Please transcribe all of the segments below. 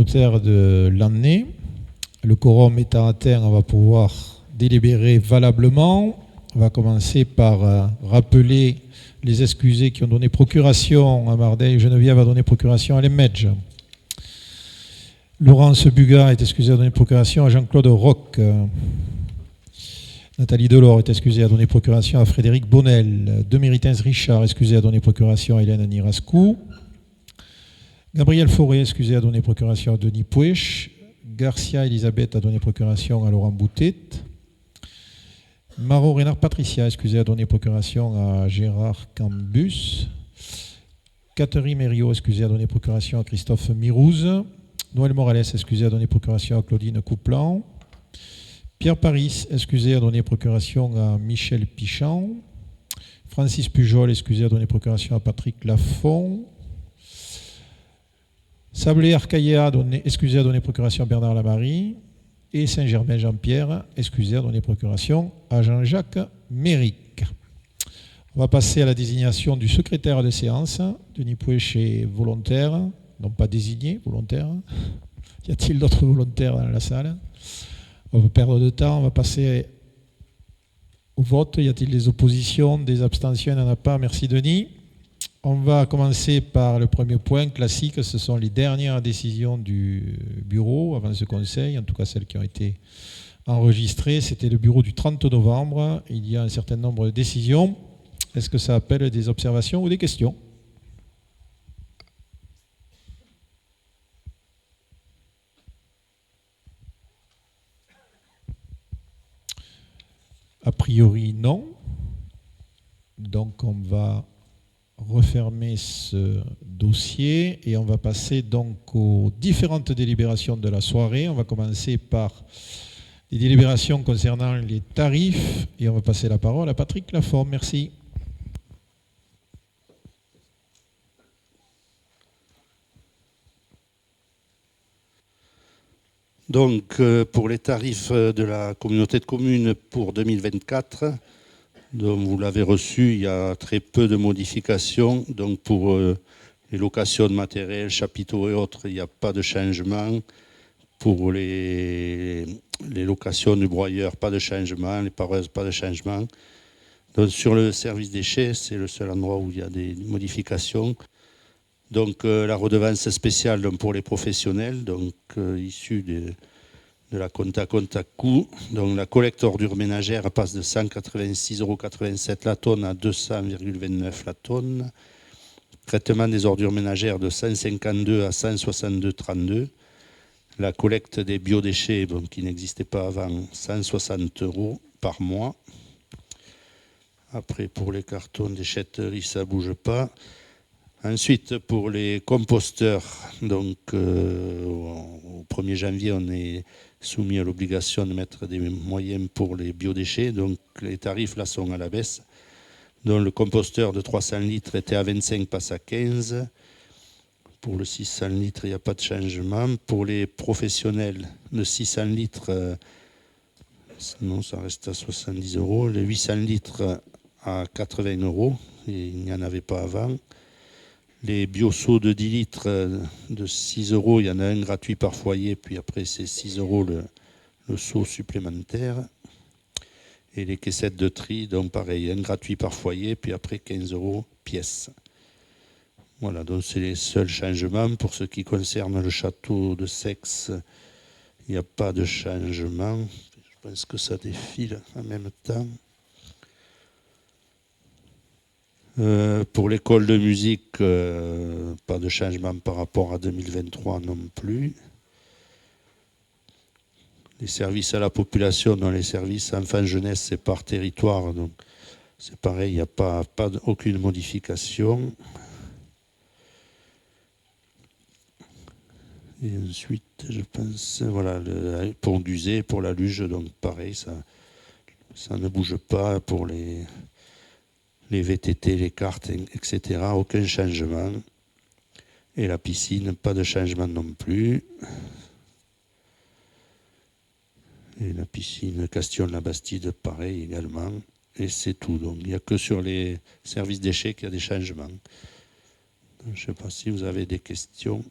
communautaire de l'année. Le quorum étant atteint, on va pouvoir délibérer valablement. On va commencer par rappeler les excusés qui ont donné procuration à Mardeille. Geneviève a donné procuration à Lemedge. Laurence Bugat est excusée à donner procuration à Jean-Claude Roch. Nathalie Delors est excusée à donner procuration à Frédéric Bonnel. Deméritens Richard excusé à donner procuration à Hélène Nirascou. Gabriel Fauré excusé à donner procuration à Denis Pouech. Garcia Elisabeth a donné procuration à Laurent Boutet. Maro Renard Patricia excusé à donner procuration à Gérard Cambus. Catherine Mériot excusé à donner procuration à Christophe Mirouze. Noël Morales excusé à donner procuration à Claudine Couplan. Pierre Paris excusé à donner procuration à Michel Pichon. Francis Pujol excusé à donner procuration à Patrick Lafont. Sablé Arcaïa excusé à donner procuration à Bernard Lamarie. Et Saint-Germain Jean-Pierre excusé à donner procuration à Jean-Jacques Méric. On va passer à la désignation du secrétaire de séance. Denis Pouech est volontaire, non pas désigné, volontaire. Y a-t-il d'autres volontaires dans la salle? On va perdre de temps, on va passer au vote. Y a-t-il des oppositions, des abstentions? Il n'y en a pas, merci Denis. On va commencer par le premier point classique, ce sont les dernières décisions du bureau avant ce conseil, en tout cas celles qui ont été enregistrées. C'était le bureau du 30 novembre, il y a un certain nombre de décisions. Est-ce que ça appelle des observations ou des questions? A priori, non. Donc, on va refermer ce dossier et on va passer donc aux différentes délibérations de la soirée. On va commencer par les délibérations concernant les tarifs et on va passer la parole à Patrick Lafont. Merci. Donc, pour les tarifs de la communauté de communes pour 2024, donc vous l'avez reçu, il y a très peu de modifications. Donc, pour les locations de matériel, chapiteaux et autres, il n'y a pas de changement. Pour les locations du broyeur, pas de changement. Les pareuses, pas de changement. Donc, sur le service déchets, c'est le seul endroit où il y a des modifications. Donc la redevance spéciale donc, pour les professionnels, donc issue de la compta coût. Donc la collecte ordures ménagères passe de 186,87 € la tonne à 200,29 € la tonne. Traitement des ordures ménagères de 152 à 162,32 €. La collecte des biodéchets, bon, qui n'existait pas avant, 160 € par mois. Après, pour les cartons déchetterie, ça ne bouge pas. Ensuite, pour les composteurs, donc au 1er janvier, on est soumis à l'obligation de mettre des moyens pour les biodéchets. Donc les tarifs là sont à la baisse. Donc le composteur de 300 litres était à 25, passe à 15. Pour le 600 litres, il n'y a pas de changement. Pour les professionnels, le 600 litres, sinon ça reste à 70 €. Les 800 litres à 80 €, et il n'y en avait pas avant. Les bioseaux de 10 litres de 6 €, il y en a un gratuit par foyer, puis après c'est 6 € le seau supplémentaire. Et les caissettes de tri, donc pareil, un gratuit par foyer, puis après 15 € pièce. Voilà, donc c'est les seuls changements. Pour ce qui concerne le château de Sexe, il n'y a pas de changement. Je pense que ça défile en même temps. Pour l'école de musique, pas de changement par rapport à 2023 non plus. Les services à la population, dans les services enfants-jeunesse, c'est par territoire. Donc c'est pareil, il n'y a pas aucune modification. Et ensuite, je pense, voilà, le pont d'Uzé pour la luge, donc pareil, ça ne bouge pas pour les VTT, les cartes, etc. Aucun changement. Et la piscine, pas de changement non plus. Et la piscine Castillon-la-Bastide, pareil également. Et c'est tout. Donc il n'y a que sur les services déchets qu'il y a des changements. Donc, je ne sais pas si vous avez des questions.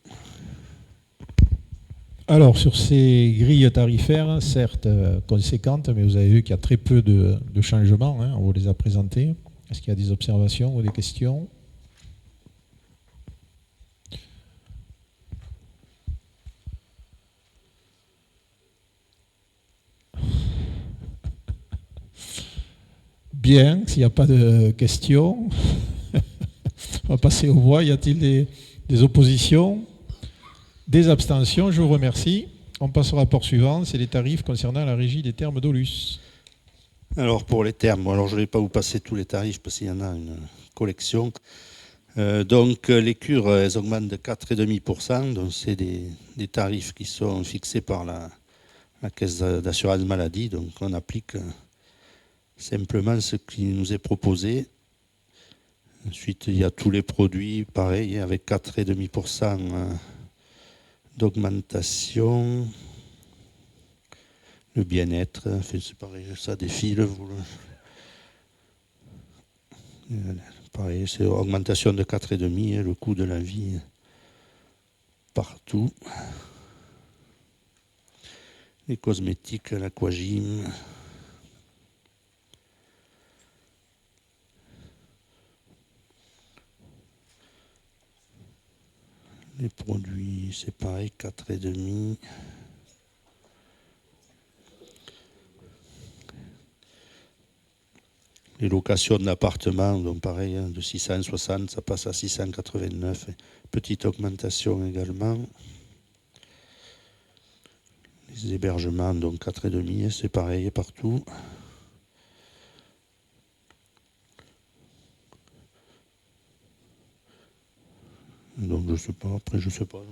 Alors, sur ces grilles tarifaires, certes conséquentes, mais vous avez vu qu'il y a très peu de changements, hein, on vous les a présentés. Est-ce qu'il y a des observations ou des questions? Bien, s'il n'y a pas de questions, on va passer aux voix. Y a-t-il des oppositions? Des abstentions? Je vous remercie. On passe au rapport suivant, c'est les tarifs concernant la régie des termes d'Aulus. Alors pour les termes, alors je ne vais pas vous passer tous les tarifs parce qu'il y en a une collection. Donc les cures, elles augmentent de 4,5%. Donc c'est des tarifs qui sont fixés par la caisse d'assurance maladie. Donc on applique simplement ce qui nous est proposé. Ensuite, il y a tous les produits, pareil, avec 4,5% d'augmentation. Le bien-être, c'est pareil, ça défile. Pareil, c'est augmentation de 4,5%, le coût de la vie partout. Les cosmétiques, l'aquagym. Les produits, c'est pareil, 4,5%. Les locations d'appartements, donc pareil, hein, de 660, ça passe à 689. Petite augmentation également. Les hébergements, donc 4,5, c'est pareil partout. Donc je sais pas, après je sais pas.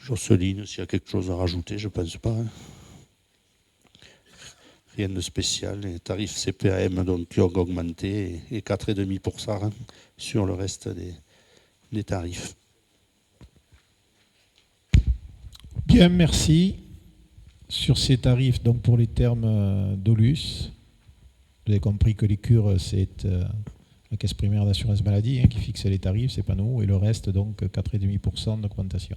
Jocelyne, s'il y a quelque chose à rajouter, je pense pas. Hein. Rien de spécial. Les tarifs CPAM donc, qui ont augmenté et 4,5% sur le reste des tarifs. Bien, merci. Sur ces tarifs, donc pour les termes d'Aulus, vous avez compris que les cures, c'est la caisse primaire d'assurance maladie qui fixe les tarifs, c'est pas nous, et le reste, donc 4,5% d'augmentation.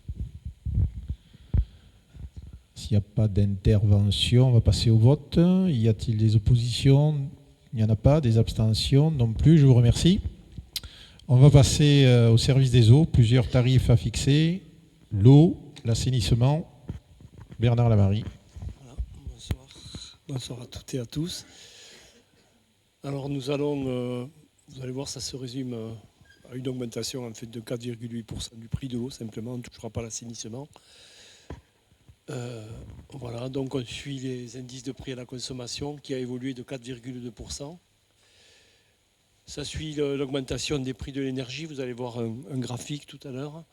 S'il n'y a pas d'intervention, on va passer au vote. Y a-t-il des oppositions? Il n'y en a pas. Des abstentions non plus. Je vous remercie. On va passer au service des eaux. Plusieurs tarifs à fixer. L'eau, l'assainissement. Bernard Lamarie. Voilà, bonsoir. Bonsoir à toutes et à tous. Alors nous allons, vous allez voir, ça se résume à une augmentation en fait de 4,8% du prix de l'eau, simplement, on ne touchera pas l'assainissement. Voilà, donc on suit les indices de prix à la consommation qui a évolué de 4,2%. Ça suit l'augmentation des prix de l'énergie, vous allez voir un graphique tout à l'heure.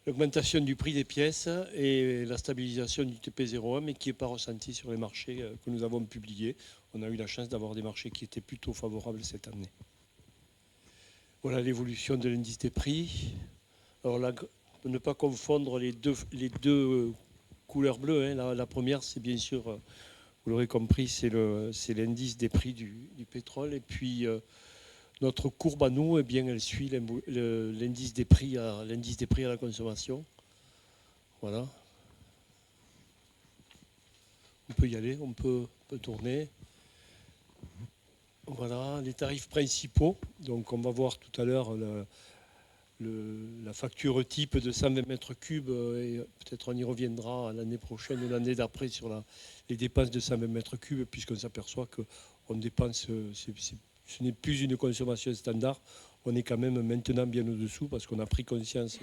L'augmentation du prix des pièces et la stabilisation du TP01, mais qui n'est pas ressentie sur les marchés que nous avons publiés. On a eu la chance d'avoir des marchés qui étaient plutôt favorables cette année. Voilà l'évolution de l'indice des prix. Alors là, ne pas confondre les deux couleurs bleues. Hein. La première, c'est bien sûr, vous l'aurez compris, c'est l'indice des prix du pétrole. Et puis, notre courbe à nous, eh bien, elle suit l'indice des prix à la consommation. Voilà. On peut y aller, on peut tourner. Voilà, les tarifs principaux. Donc, on va voir tout à l'heure la facture type de 120 mètres cubes. Et peut-être on y reviendra l'année prochaine ou l'année d'après sur les dépenses de 120 mètres cubes, puisqu'on s'aperçoit qu'on dépense... Ce n'est plus une consommation standard. On est quand même maintenant bien au-dessous parce qu'on a pris conscience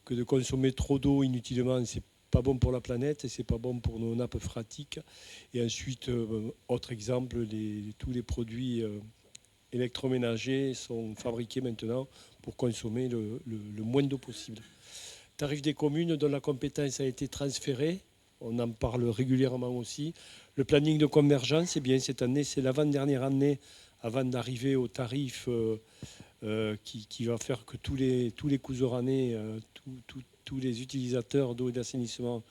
que de consommer trop d'eau inutilement, c'est pas bon pour la planète et c'est pas bon pour nos nappes phréatiques. Et ensuite, autre exemple, tous les produits électroménagers sont fabriqués maintenant pour consommer le moins d'eau possible. Tarif des communes dont la compétence a été transférée. On en parle régulièrement aussi. Le planning de convergence, eh bien, cette année, c'est l'avant-dernière année avant d'arriver au tarif qui va faire que tous les couserannais, tous les utilisateurs d'eau et d'assainissement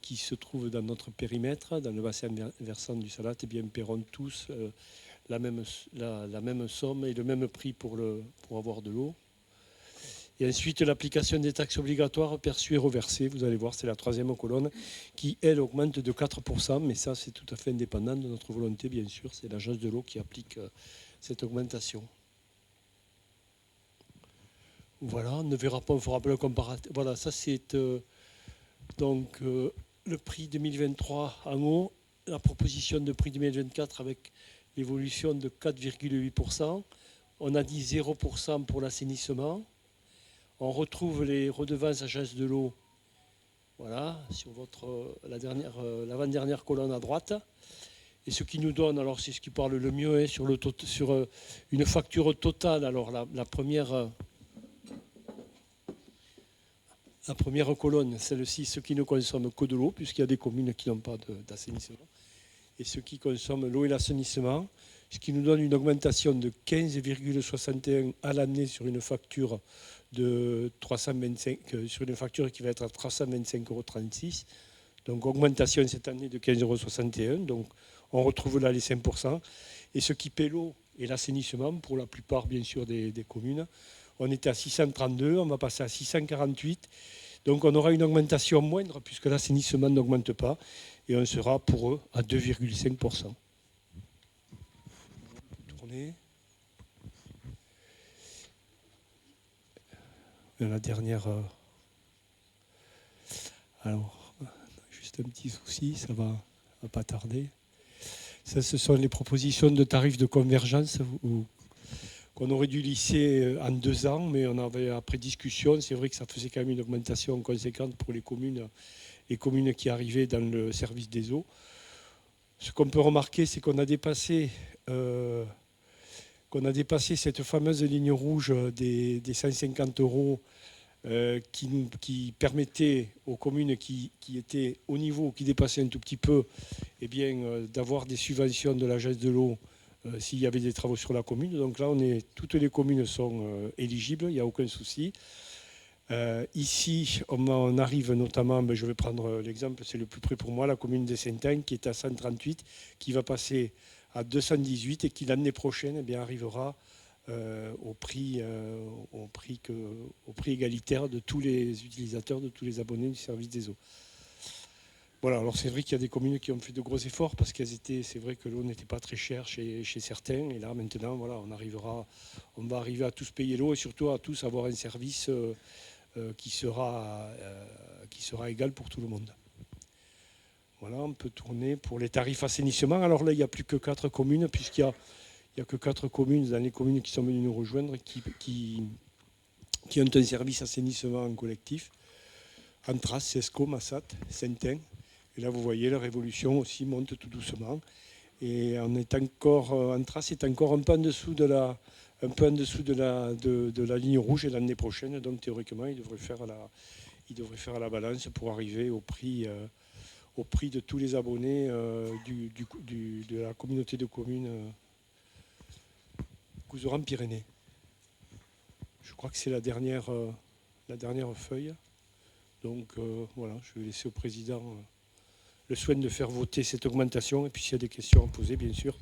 qui se trouvent dans notre périmètre, dans le bassin versant du Salat, eh bien, paieront tous la même somme et le même prix pour avoir de l'eau. Et ensuite, l'application des taxes obligatoires perçues et reversées. Vous allez voir, c'est la troisième colonne qui, elle, augmente de 4%. Mais ça, c'est tout à fait indépendant de notre volonté, bien sûr. C'est l'agence de l'eau qui applique cette augmentation. Voilà, on ne verra pas, on fera pas le comparatif. Voilà, ça c'est donc le prix 2023 en haut, la proposition de prix 2024 avec l'évolution de 4,8%. On a dit 0% pour l'assainissement. On retrouve les redevances agence de l'eau, voilà, sur l'avant-dernière colonne à droite. Et ce qui nous donne, alors c'est ce qui parle le mieux, sur une facture totale. Alors la première colonne, celle-ci, ceux qui ne consomment que de l'eau, puisqu'il y a des communes qui n'ont pas d'assainissement, et ceux qui consomment l'eau et l'assainissement, ce qui nous donne une augmentation de 15,61 à l'année sur une facture de 325, sur une facture qui va être à 325,36 €. Donc augmentation cette année de 15,61 €. Donc on retrouve là les 5%. Et ce qui paie l'eau et l'assainissement, pour la plupart bien sûr des communes, on était à 632, on va passer à 648. Donc on aura une augmentation moindre puisque l'assainissement n'augmente pas. Et on sera pour eux à 2,5%. Tournez. La dernière. Alors, juste un petit souci, ça va pas tarder. Ça, ce sont les propositions de tarifs de convergence qu'on aurait dû lisser en 2 ans, mais on avait, après discussion, c'est vrai que ça faisait quand même une augmentation conséquente pour les communes qui arrivaient dans le service des eaux. Ce qu'on peut remarquer, c'est qu'on a dépassé cette fameuse ligne rouge des 150 € qui permettait aux communes qui étaient au niveau, qui dépassaient un tout petit peu, d'avoir des subventions de l'agence de l'eau s'il y avait des travaux sur la commune. Donc là, toutes les communes sont éligibles, il n'y a aucun souci. Ici, on arrive notamment, je vais prendre l'exemple, c'est le plus près pour moi, la commune de Saint-Ain, qui est à 138, qui va passer à 218 et qui l'année prochaine arrivera au prix égalitaire de tous les utilisateurs, de tous les abonnés du service des eaux. Voilà, alors c'est vrai qu'il y a des communes qui ont fait de gros efforts parce c'est vrai que l'eau n'était pas très chère chez certains. Et là maintenant, voilà, on va arriver à tous payer l'eau et surtout à tous avoir un service qui sera égal pour tout le monde. Voilà, on peut tourner pour les tarifs assainissement. Alors là, il n'y a plus que 4 communes, puisqu'il n'y a que 4 communes dans les communes qui sont venues nous rejoindre qui ont un service assainissement en collectif. Antras, Sesco, Massat, Saint-Ain. Et là, vous voyez, la révolution aussi monte tout doucement. Et Antras est encore un peu en dessous de la ligne rouge. Et l'année prochaine, donc théoriquement, il devrait faire la balance pour arriver au prix de tous les abonnés de la communauté de communes Couserans-Pyrénées. Je crois que c'est la dernière feuille. Donc voilà, je vais laisser au président le soin de faire voter cette augmentation. Et puis s'il y a des questions à poser, bien sûr.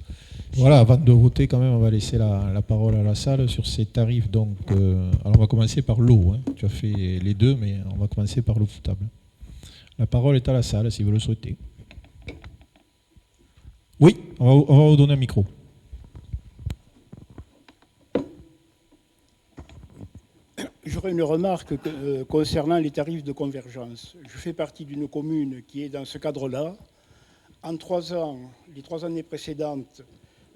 Voilà, avant de voter, quand même, on va laisser la parole à la salle sur ces tarifs. Donc, alors on va commencer par l'eau. Tu as fait les deux, mais on va commencer par l'eau potable. La parole est à la salle, si vous le souhaitez. Oui, on va vous donner un micro. J'aurais une remarque concernant les tarifs de convergence. Je fais partie d'une commune qui est dans ce cadre-là. En 3 ans, les 3 années précédentes,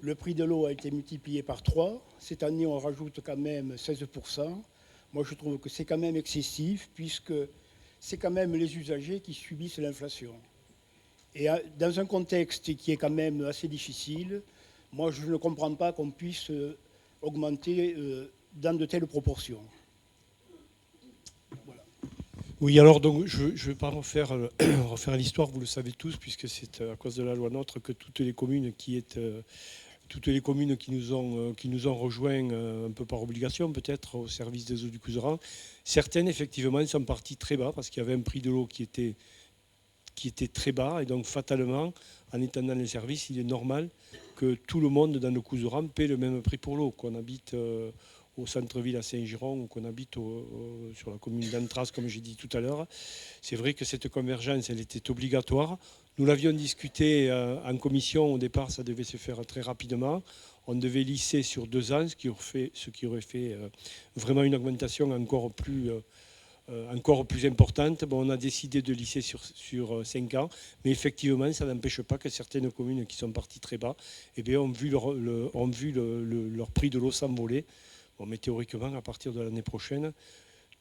le prix de l'eau a été multiplié par 3. Cette année, on rajoute quand même 16%. Moi, je trouve que c'est quand même excessif, puisque c'est quand même les usagers qui subissent l'inflation. Et dans un contexte qui est quand même assez difficile, moi, je ne comprends pas qu'on puisse augmenter dans de telles proportions. Voilà. Oui, alors donc je ne vais pas refaire l'histoire, vous le savez tous, puisque c'est à cause de la loi NOTRe que toutes les communes qui nous ont rejoints un peu par obligation, peut-être au service des eaux du Couserans, certaines effectivement sont parties très bas parce qu'il y avait un prix de l'eau qui était très bas, et donc fatalement, en étant dans les services, il est normal que tout le monde dans le Couserans paie le même prix pour l'eau, qu'on habite au centre-ville à Saint-Giron ou qu'on habite sur la commune d'Antras, comme j'ai dit tout à l'heure. C'est vrai que cette convergence, elle était obligatoire. Nous l'avions discuté en commission. Au départ, ça devait se faire très rapidement. On devait lisser sur 2 ans, ce qui aurait fait vraiment une augmentation encore plus importante. Bon, on a décidé de lisser sur 5 ans, mais effectivement, ça n'empêche pas que certaines communes qui sont parties très bas ont vu leur prix de l'eau s'envoler. Bon, mais théoriquement, à partir de l'année prochaine,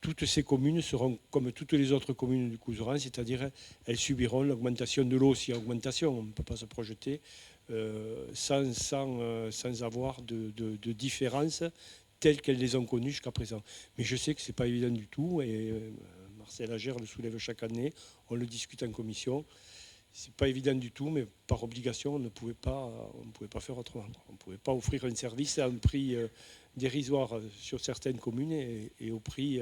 toutes ces communes seront comme toutes les autres communes du Couserans, c'est-à-dire elles subiront l'augmentation de l'eau, s'il y a augmentation, on ne peut pas se projeter, sans avoir de différence telles qu'elles les ont connues jusqu'à présent. Mais je sais que ce n'est pas évident du tout, et Marcel Agère le soulève chaque année, on le discute en commission. Ce n'est pas évident du tout, mais par obligation, on ne pouvait pas faire autrement. On ne pouvait pas offrir un service à un prix dérisoire sur certaines communes et au prix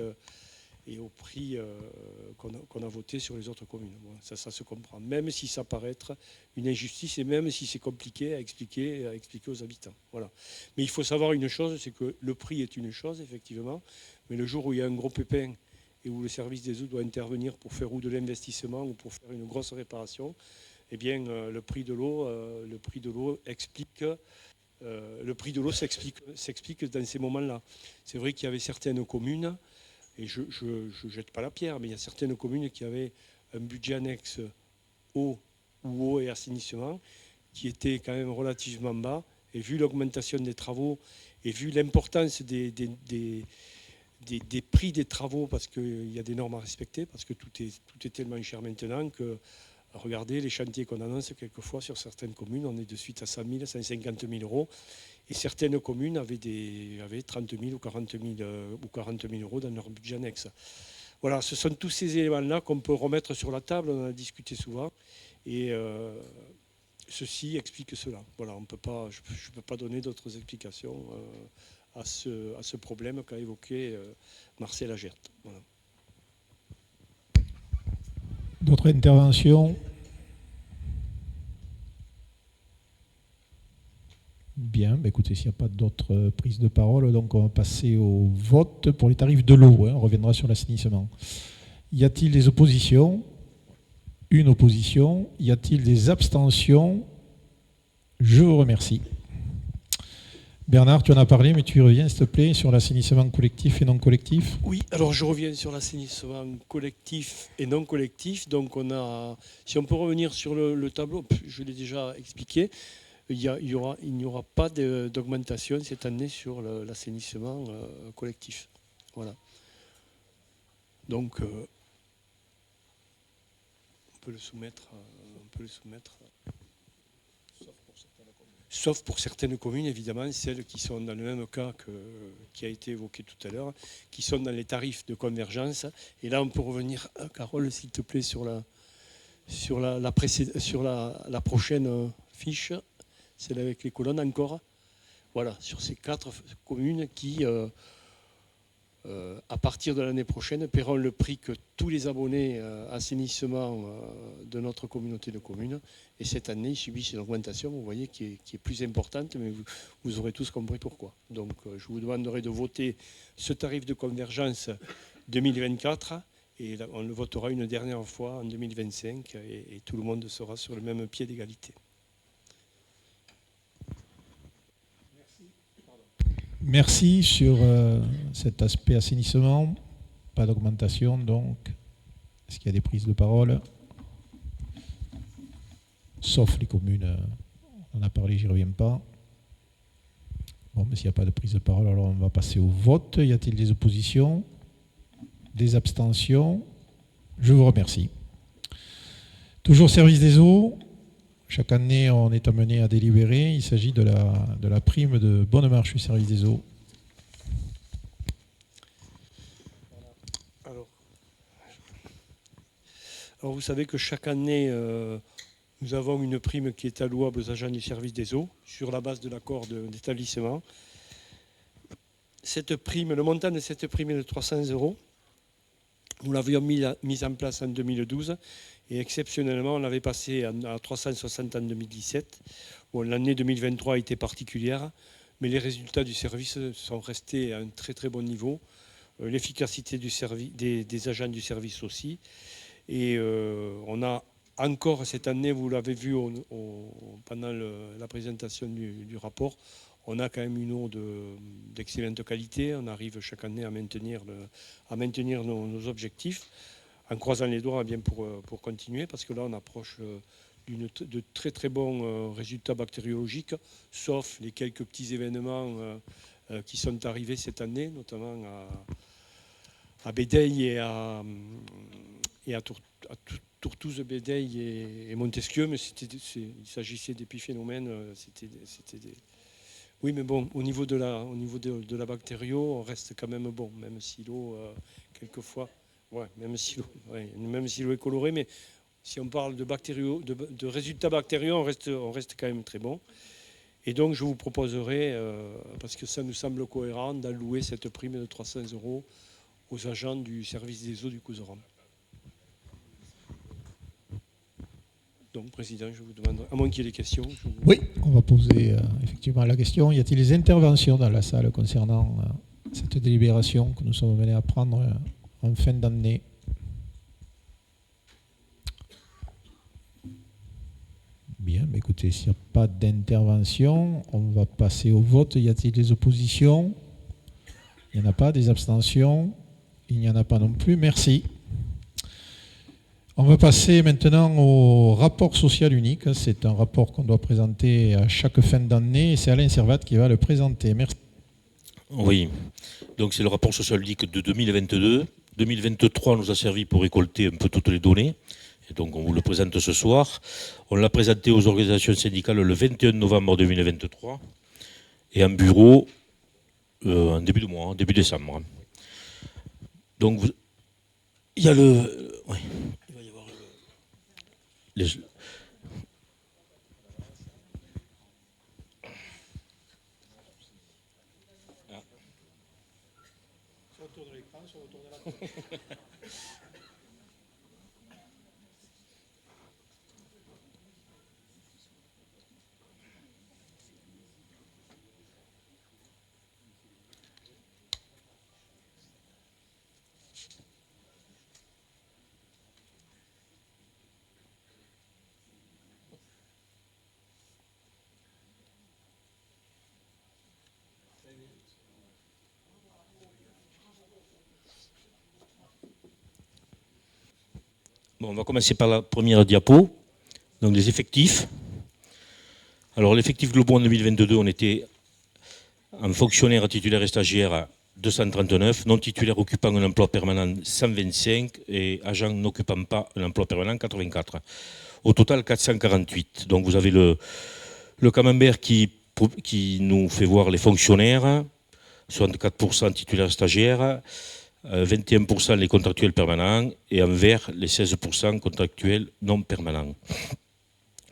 qu'on a voté sur les autres communes. Bon, ça se comprend, même si ça paraît être une injustice et même si c'est compliqué à expliquer aux habitants. Voilà. Mais il faut savoir une chose, c'est que le prix est une chose, effectivement, mais le jour où il y a un gros pépin et où le service des eaux doit intervenir pour faire ou de l'investissement ou pour faire une grosse réparation, eh bien, le prix de l'eau s'explique dans ces moments-là. C'est vrai qu'il y avait certaines communes, et je ne jette pas la pierre, mais il y a certaines communes qui avaient un budget annexe eau et assainissement qui était quand même relativement bas. Et vu l'augmentation des travaux et vu l'importance des prix des travaux, parce qu'il y a des normes à respecter, parce que tout est tellement cher maintenant que, regardez les chantiers qu'on annonce quelquefois sur certaines communes, on est de suite à 100 000, 150 000 euros. Et certaines communes avaient 30 000 ou 40 000 euros dans leur budget annexe. Voilà, ce sont tous ces éléments-là qu'on peut remettre sur la table, on en a discuté souvent. Et ceci explique cela. Voilà, je ne peux pas donner d'autres explications à ce problème qu'a évoqué Marcel Agert. Voilà. D'autres interventions? Bien, écoutez, s'il n'y a pas d'autres prises de parole, donc on va passer au vote pour les tarifs de l'eau. On reviendra sur l'assainissement. Y a-t-il des oppositions? Une opposition. Y a-t-il des abstentions? Je vous remercie. Bernard, tu en as parlé, mais tu y reviens, s'il te plaît, sur l'assainissement collectif et non collectif. Oui, alors je reviens sur l'assainissement collectif et non collectif. Donc si on peut revenir sur le tableau, je l'ai déjà expliqué, il n'y aura pas d'augmentation cette année sur l'assainissement collectif. Voilà. Donc, on peut le soumettre. Sauf pour certaines communes, évidemment, celles qui sont dans le même cas qui a été évoqué tout à l'heure, qui sont dans les tarifs de convergence. Et là, on peut revenir, Carole, s'il te plaît, sur la prochaine fiche, celle avec les colonnes encore. Voilà, sur ces 4 communes qui, à partir de l'année prochaine, paieront le prix que tous les abonnés assainissement de notre communauté de communes. Et cette année, ils subissent une augmentation, vous voyez, qui est plus importante, mais vous aurez tous compris pourquoi. Donc, je vous demanderai de voter ce tarif de convergence 2024, et on le votera une dernière fois en 2025, et tout le monde sera sur le même pied d'égalité. Merci sur cet aspect assainissement. Pas d'augmentation, donc. Est-ce qu'il y a des prises de parole? Sauf les communes, on en a parlé, j'y reviens pas. Bon, mais s'il n'y a pas de prise de parole, alors on va passer au vote. Y a-t-il des oppositions? Des abstentions? Je vous remercie. Toujours service des eaux. Chaque année, on est amené à délibérer. Il s'agit de la prime de bonne marche du service des eaux. Alors vous savez que chaque année, nous avons une prime qui est allouable aux agents du service des eaux sur la base de l'accord d'établissement. Cette prime, le montant de cette prime est de 300 €. Nous l'avions mis en place en 2012 et exceptionnellement, on l'avait passé à 360 en 2017. Bon, l'année 2023 a été particulière. mais les résultats du service sont restés à un très très bon niveau. L'efficacité des agents du service aussi. Et on a encore cette année, vous l'avez vu pendant la présentation du rapport, on a quand même une eau d'excellente qualité. On arrive chaque année à maintenir nos objectifs, en croisant les doigts bien pour continuer, parce que là on approche de très très bons résultats bactériologiques, sauf les quelques petits événements qui sont arrivés cette année, notamment à Bédeille et à Tourtouze, Bédeille et Montesquieu, mais il s'agissait d'épiphénomènes. Oui, mais bon, au niveau de la bactério, on reste quand même bon, même si l'eau, quelquefois, même si l'eau est colorée, mais si on parle de résultats bactériaux, on reste quand même très bon. Et donc, je vous proposerai, parce que ça nous semble cohérent, d'allouer cette prime de 300 € aux agents du service des eaux du Couserans. Donc, Président, je vous demande, à moins qu'il y ait des questions. Oui, on va poser effectivement la question. Y a-t-il des interventions dans la salle concernant cette délibération que nous sommes menés à prendre en fin d'année? Bien, mais écoutez, s'il n'y a pas d'intervention, on va passer au vote. Y a-t-il des oppositions? Il n'y en a pas. Des abstentions? Il n'y en a pas non plus. Merci. On va passer maintenant au rapport social unique. C'est un rapport qu'on doit présenter à chaque fin d'année et c'est Alain Servat qui va le présenter. Merci. Oui, donc c'est le rapport social unique de 2022. 2023 nous a servi pour récolter un peu toutes les données. Et donc on vous le présente ce soir. On l'a présenté aux organisations syndicales le 21 novembre 2023 et en bureau en début de mois, début décembre. Donc il y a oui. Bon, on va commencer par la première diapo, donc les effectifs. Alors l'effectif global en 2022, on était en fonctionnaire, titulaire et stagiaire à 239, non titulaire occupant un emploi permanent 125 et agent n'occupant pas un emploi permanent 84. Au total 448. Donc vous avez le camembert qui nous fait voir les fonctionnaires, 64% titulaires et stagiaires, 21% les contractuels permanents et en vert les 16% contractuels non permanents.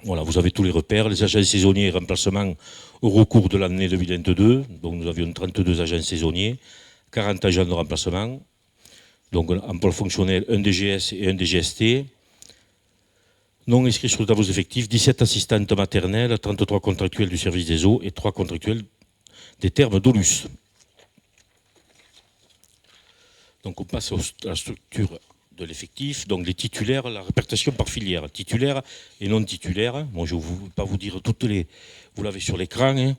Voilà, vous avez tous les repères. Les agents saisonniers et remplacements au recours de l'année 2022. Donc nous avions 32 agents saisonniers, 40 agents de remplacement. Donc en pôle fonctionnel, un DGS et un DGST. Non inscrits sur le tableau effectif, 17 assistantes maternelles, 33 contractuels du service des eaux et 3 contractuels des termes d'OLUS. Donc on passe à la structure de l'effectif. Donc les titulaires, la répartition par filière, titulaires et non titulaires. Bon, je ne vais pas vous dire toutes les... Vous l'avez sur l'écran. Hein.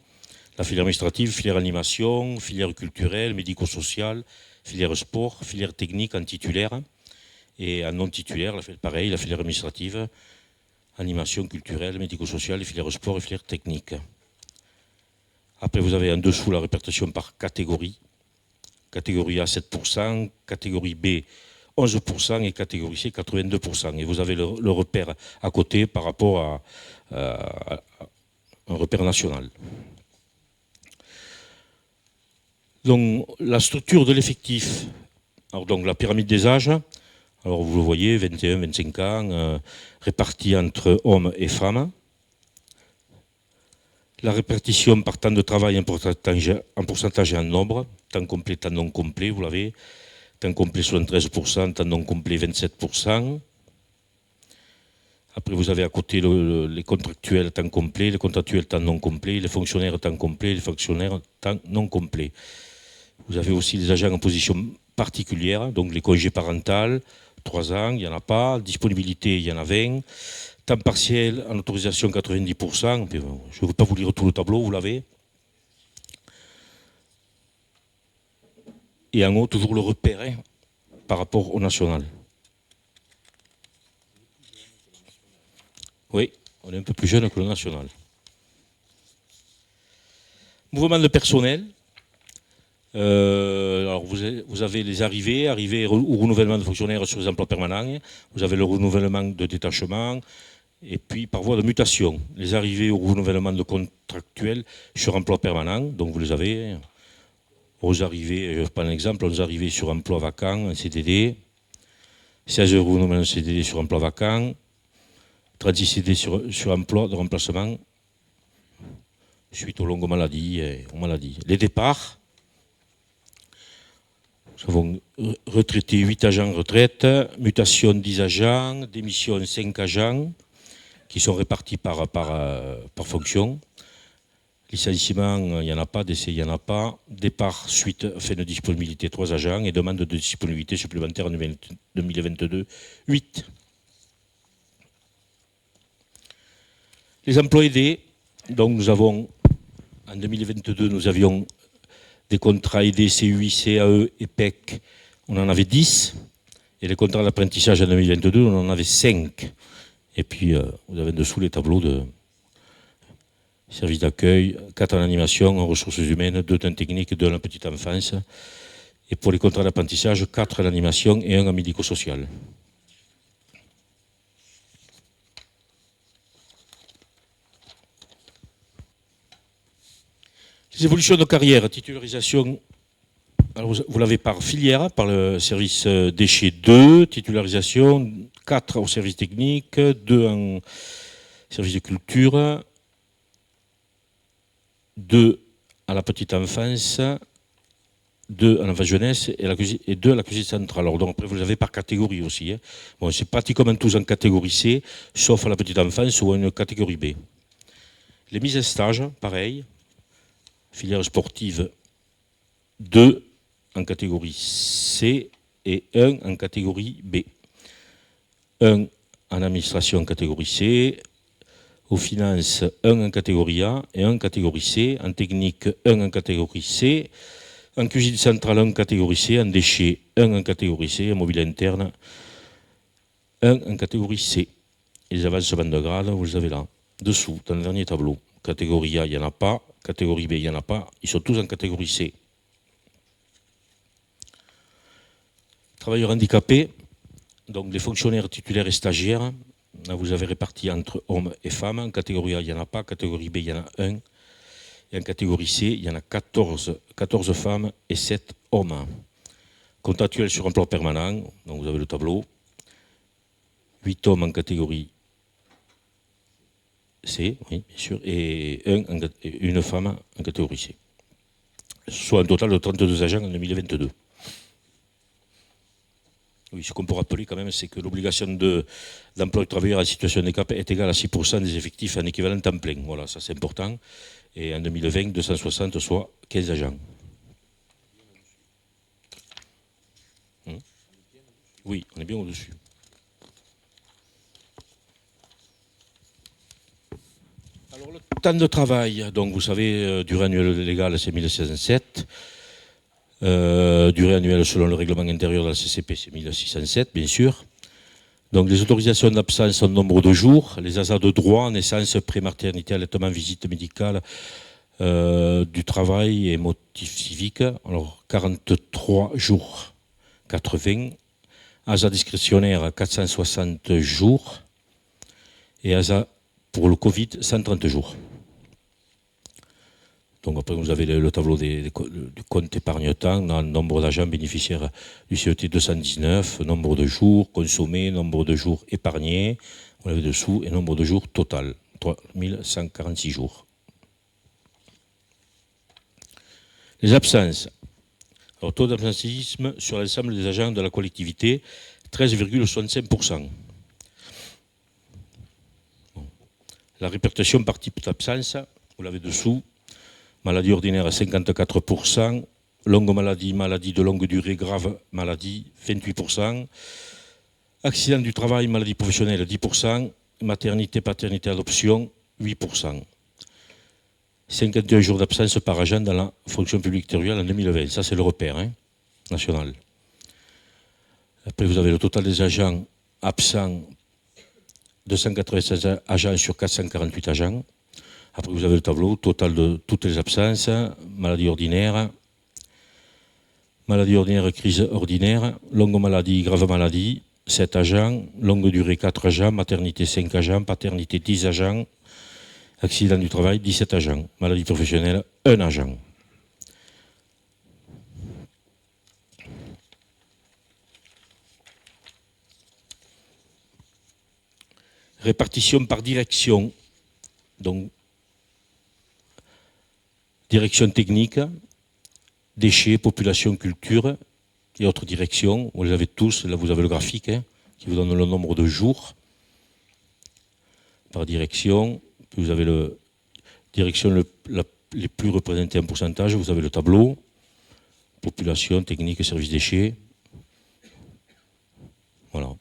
La filière administrative, filière animation, filière culturelle, médico-sociale, filière sport, filière technique en titulaire. Et en non titulaire, pareil, la filière administrative, animation culturelle, médico-sociale, filière sport et filière technique. Après, vous avez en dessous la répartition par catégorie. Catégorie A, 7%, catégorie B, 11% et catégorie C, 82%. Et vous avez le repère à côté par rapport à un repère national. Donc, la structure de l'effectif, alors donc la pyramide des âges, alors vous le voyez, 21, 25 ans, répartis entre hommes et femmes. La répartition par temps de travail en pourcentage et en nombre, temps complet, temps non complet, vous l'avez. Temps complet 73%, temps non complet 27%. Après, vous avez à côté les contractuels temps complet, les contractuels temps non complet, les fonctionnaires temps complet, les fonctionnaires temps non complet. Vous avez aussi les agents en position particulière, donc les congés parentaux, 3 ans, il n'y en a pas. Disponibilité, il y en a 20. Temps partiel, en autorisation 90%. Je ne veux pas vous lire tout le tableau, vous l'avez. Et en haut, toujours le repère hein, par rapport au national. Oui, on est un peu plus jeune que le national. Mouvement de personnel. Alors vous avez les arrivées au renouvellement de fonctionnaires sur les emplois permanents. Vous avez le renouvellement de détachement. Et puis par voie de mutation, les arrivées au renouvellement de contractuels sur emploi permanent. Donc vous les avez. Aux arrivées, je prends un exemple, aux arrivées sur emploi vacant, un CDD. 16 renouvellement de CDD sur emploi vacant. 36 CDD sur emploi de remplacement suite aux longues maladies et aux maladies. Les départs. Nous avons retraité 8 agents retraite, mutation 10 agents, démission 5 agents qui sont répartis par fonction. Licenciement, il n'y en a pas, décès, il n'y en a pas. Départ, suite, fin de disponibilité, 3 agents et demande de disponibilité supplémentaire en 2022, 8. Les emplois aidés, donc nous avons, en 2022, nous avions des contrats aidés CUI, CAE et PEC, on en avait 10. Et les contrats d'apprentissage en 2022, on en avait 5. Et puis, vous avez en dessous les tableaux de services d'accueil, 4 en animation, en ressources humaines, 2 en technique, 2 en la petite enfance. Et pour les contrats d'apprentissage, 4 en animation et 1 en médico-social. Les évolutions de carrière, titularisation, alors vous l'avez par filière, par le service déchets 2, titularisation 4 au service technique, 2 en service de culture, 2 à la petite enfance, 2 à l'enfance jeunesse et 2 à la cuisine centrale. Alors donc après vous l'avez par catégorie aussi. Hein. Bon, c'est pratiquement tous en catégorie C, sauf à la petite enfance ou en catégorie B. Les mises en stage, pareil. Filière sportive 2 en catégorie C et 1 en catégorie B. 1 en administration en catégorie C, aux finances 1 en catégorie A et 1 en catégorie C, en technique 1 en catégorie C, en cuisine centrale 1 en catégorie C, en déchets 1 en catégorie C, en mobile interne 1 en catégorie C. Et les avancements de grade, vous les avez là, dessous, dans le dernier tableau. Catégorie A, il n'y en a pas. Catégorie B, il n'y en a pas. Ils sont tous en catégorie C. Travailleurs handicapés, donc les fonctionnaires titulaires et stagiaires, là vous avez réparti entre hommes et femmes. En catégorie A, il n'y en a pas. Catégorie B, il y en a 1. Et en catégorie C, il y en a 14 femmes et 7 hommes. Contractuels sur emploi permanent, donc vous avez le tableau. 8 hommes en catégorie C, oui, bien sûr, et une femme en catégorie C. Soit un total de 32 agents en 2022. Oui, ce qu'on peut rappeler quand même, c'est que l'obligation d'emploi de travailleurs en situation de handicap est égale à 6% des effectifs en équivalent temps plein. Voilà, ça c'est important. Et en 2020, 260, soit 15 agents. Oui, on est bien au-dessus. Alors, le temps de travail, donc vous savez, durée annuelle légale, c'est 1607. Durée annuelle selon le règlement intérieur de la CCP, c'est 1607, bien sûr. Donc les autorisations d'absence en nombre de jours, les ASA de droit, naissance, prématernité, allaitement, visite médicale, du travail et motifs civiques. Alors 43 jours, 80. ASA discrétionnaire, 460 jours. Et ASA pour le Covid, 130 jours. Donc après, vous avez le tableau du compte épargne-temps, nombre d'agents bénéficiaires du CET 219, nombre de jours consommés, nombre de jours épargnés, vous l'avez dessous, et nombre de jours total, 3146 jours. Les absences. Alors, taux d'absentéisme sur l'ensemble des agents de la collectivité, 13,65%. La répartition par type d'absence, vous l'avez dessous. Maladie ordinaire à 54%, longue maladie, maladie de longue durée, grave maladie, 28%. Accident du travail, maladie professionnelle, 10%. Maternité, paternité, adoption, 8%. 51 jours d'absence par agent dans la fonction publique territoriale en 2020. Ça, c'est le repère national. Après, vous avez le total des agents absents, 296 agents sur 448 agents. Après, vous avez le tableau total de toutes les absences, maladie ordinaire, crise ordinaire, longue maladie, grave maladie, 7 agents, longue durée 4 agents, maternité 5 agents, paternité 10 agents, accident du travail 17 agents, maladie professionnelle 1 agent. Répartition par direction, donc direction technique, déchets, population, culture et autres directions. Vous les avez tous, là vous avez le graphique qui vous donne le nombre de jours par direction. Puis vous avez le direction les plus représentées en pourcentage, vous avez le tableau, population, technique, service déchets. Voilà.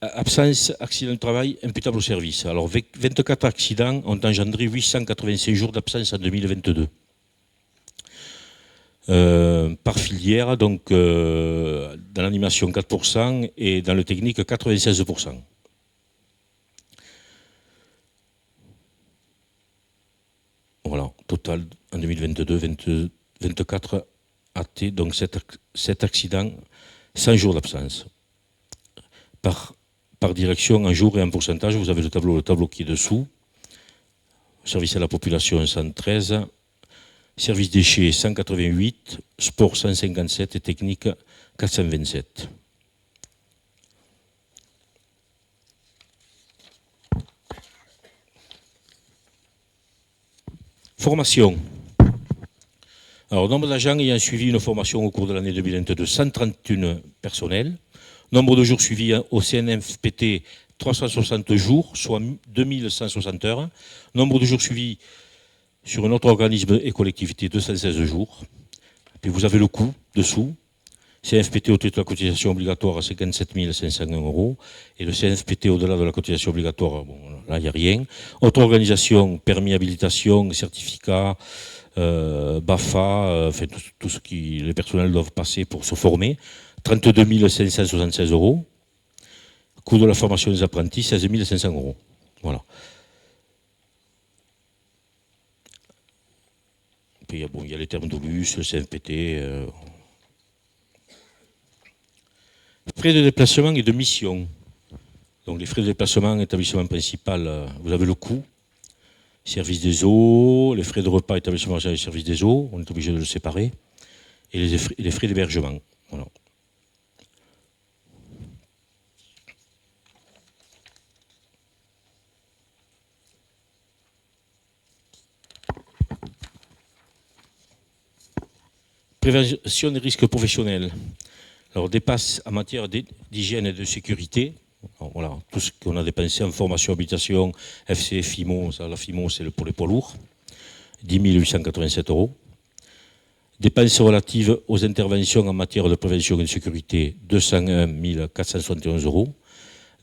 Absence, accident de travail imputable au service. Alors 24 accidents ont engendré 885 jours d'absence en 2022. Par filière, donc dans l'animation 4% et dans le technique 96%. Voilà, total en 2022, 24 AT, donc 7 accidents, 100 jours d'absence. Par direction, en jour et en pourcentage, vous avez le tableau qui est dessous. Service à la population 113, service déchets 188, sport 157 et technique 427. Formation. Alors, nombre d'agents ayant suivi une formation au cours de l'année 2022, 131 personnels. Nombre de jours suivis au CNFPT, 360 jours, soit 2160 heures. Nombre de jours suivis sur un autre organisme et collectivité, 216 jours. Puis vous avez le coût dessous. CNFPT au titre de la cotisation obligatoire à 57 501 €. Et le CNFPT au-delà de la cotisation obligatoire, bon, là, il n'y a rien. Autre organisation, permis, habilitation, certificat, BAFA, enfin, tout ce que les personnels doivent passer pour se former. 32 576 €. Coût de la formation des apprentis, 16 500 €. Voilà. Puis il y a les termes d'OLUS, le CNPT. Frais de déplacement et de mission. Donc les frais de déplacement, établissement principal, vous avez le coût. Service des eaux, les frais de repas, établissement et service des eaux, on est obligé de le séparer. Et les frais d'hébergement. Voilà. Prévention des risques professionnels. Alors, dépasse en matière d'hygiène et de sécurité. Alors, voilà, tout ce qu'on a dépensé en formation, habitation, FC, FIMO, ça, la FIMO, c'est pour les poids lourds. 10 887 €. Dépenses relatives aux interventions en matière de prévention et de sécurité, 201 471 €.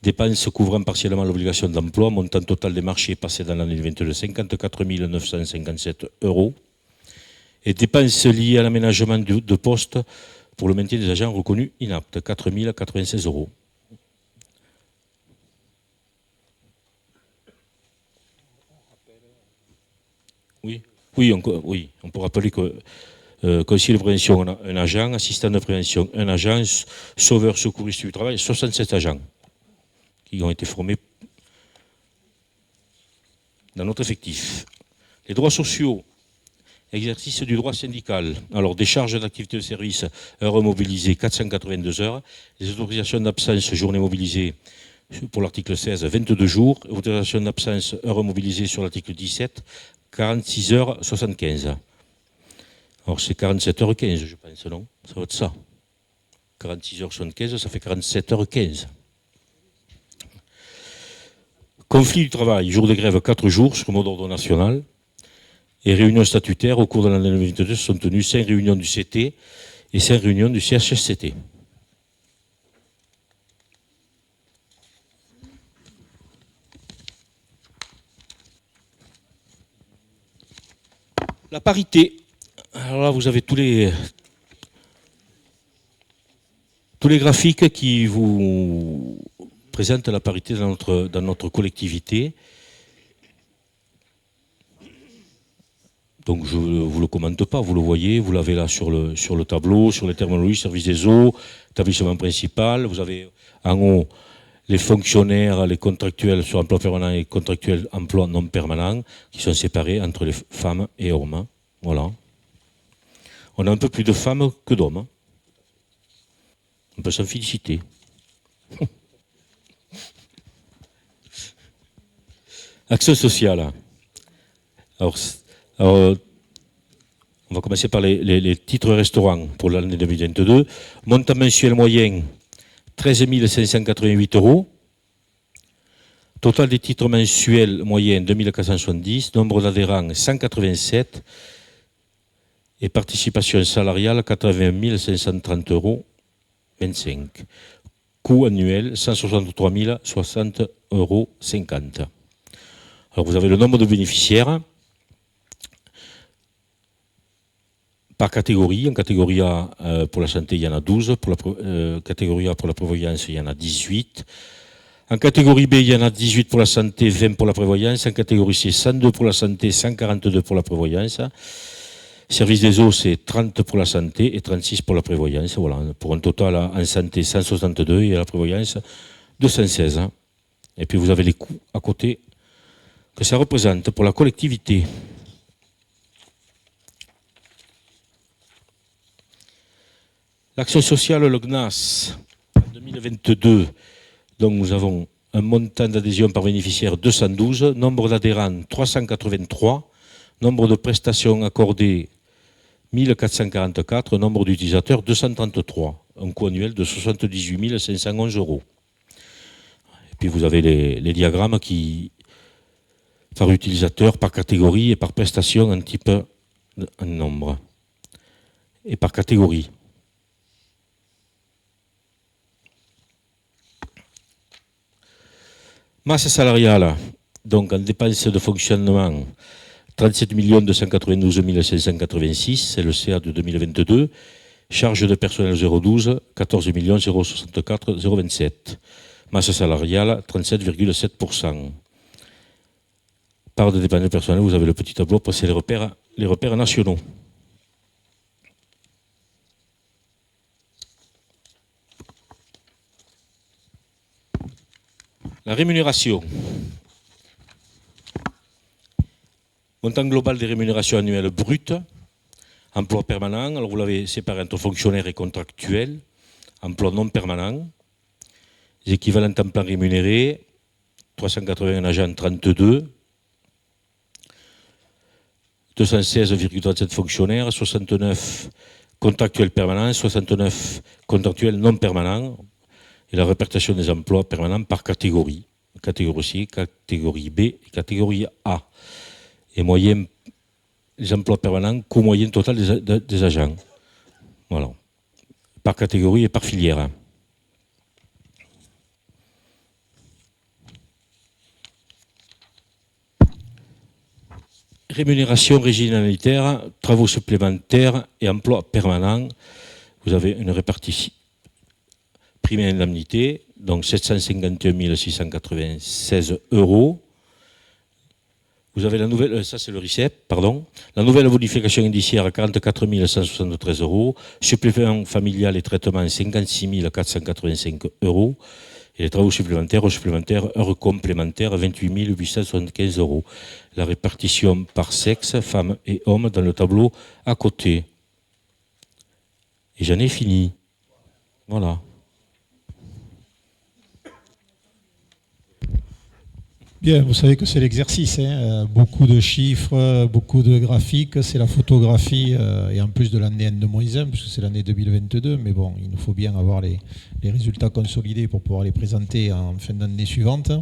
Dépenses couvrant partiellement l'obligation d'emploi, montant total des marchés passés dans l'année 2022, 54 957 €. Et dépenses liées à l'aménagement de postes pour le maintien des agents reconnus inaptes, 4 096 €. Oui, on peut rappeler que conseiller de prévention, on a un agent, assistant de prévention, un agent, sauveur, secouriste du travail, 67 agents qui ont été formés dans notre effectif. Les droits sociaux. Exercice du droit syndical. Alors, des charges d'activité de service, heures mobilisées, 482 heures. Les autorisations d'absence, journées mobilisées, pour l'article 16, 22 jours. Autorisation d'absence, heures mobilisées sur l'article 17, 46 heures 75. Alors, c'est 47 heures 15, je pense, non? Ça va être ça. 46h75, ça fait 47h15. Conflit du travail, jour de grève 4 jours sur mode ordre national. Et réunions statutaires au cours de l'année 2022 sont tenues 5 réunions du CT et 5 réunions du CHSCT. La parité. Alors là, vous avez tous les graphiques qui vous présentent la parité dans notre collectivité. Donc je ne vous le commente pas, vous le voyez, vous l'avez là sur le tableau, sur les terminologies, service des eaux, établissement principal. Vous avez en haut les fonctionnaires, les contractuels sur emploi permanent et contractuels emploi non permanent, qui sont séparés entre les femmes et hommes. Voilà. On a un peu plus de femmes que d'hommes. On peut s'en féliciter. Action sociale. Alors, on va commencer par les titres restaurants pour l'année 2022. Montant mensuel moyen, 13 588 €. Total des titres mensuels moyens, 2470. Nombre d'adhérents, 187. Et participation salariale, 80 530 €, 25. Coût annuel, 163 060 € 50. Alors vous avez le nombre de bénéficiaires par catégorie. En catégorie A pour la santé, il y en a 12. Pour la catégorie A pour la prévoyance, il y en a 18. En catégorie B, il y en a 18 pour la santé, 20 pour la prévoyance. En catégorie C, 102 pour la santé, 142 pour la prévoyance. Service des eaux, c'est 30 pour la santé et 36 pour la prévoyance. Voilà, pour un total en santé 162 et à la prévoyance 216. Et puis vous avez les coûts à côté que ça représente pour la collectivité. L'action sociale, le GNAS, en 2022, donc nous avons un montant d'adhésion par bénéficiaire 212, nombre d'adhérents 383, nombre de prestations accordées 1444, nombre d'utilisateurs 233, un coût annuel de 78 511 €. Et puis vous avez les diagrammes qui, par utilisateur, par catégorie et par prestation en type, en nombre. Et par catégorie. Masse salariale, donc en dépenses de fonctionnement, 37 292 586, c'est le CA de 2022. Charge de personnel 012, 14 064 027. Masse salariale, 37,7%. Part de dépenses de personnel, vous avez le petit tableau, c'est les repères nationaux. La rémunération. Montant global des rémunérations annuelles brutes. Emploi permanent, alors vous l'avez séparé entre fonctionnaires et contractuels. Emploi non permanent. Les équivalents temps plein rémunérés, 381 agents, 32. 216,37 fonctionnaires, 69 contractuels permanents, 69 contractuels non permanents. Et la répartition des emplois permanents par catégorie. Catégorie C, catégorie B et catégorie A. Et moyen, les emplois permanents, coût moyen total des agents. Voilà. Par catégorie et par filière. Rémunération régionalitaire, travaux supplémentaires et emploi permanent. Vous avez une répartition prime et indemnité, donc 751 696 €. Vous avez la nouvelle, ça c'est le RICEP, pardon. La nouvelle bonification indiciaire à 44 173 €. Supplément familial et traitement 56 485 €. Et les travaux supplémentaires, heures complémentaires, 28 875 €. La répartition par sexe, femmes et hommes, dans le tableau à côté. Et j'en ai fini. Voilà. Bien, vous savez que c'est l'exercice, hein. Beaucoup de chiffres, beaucoup de graphiques, c'est la photographie, et en plus de l'année N-1, puisque c'est l'année 2022, mais bon, il nous faut bien avoir les résultats consolidés pour pouvoir les présenter en fin d'année suivante.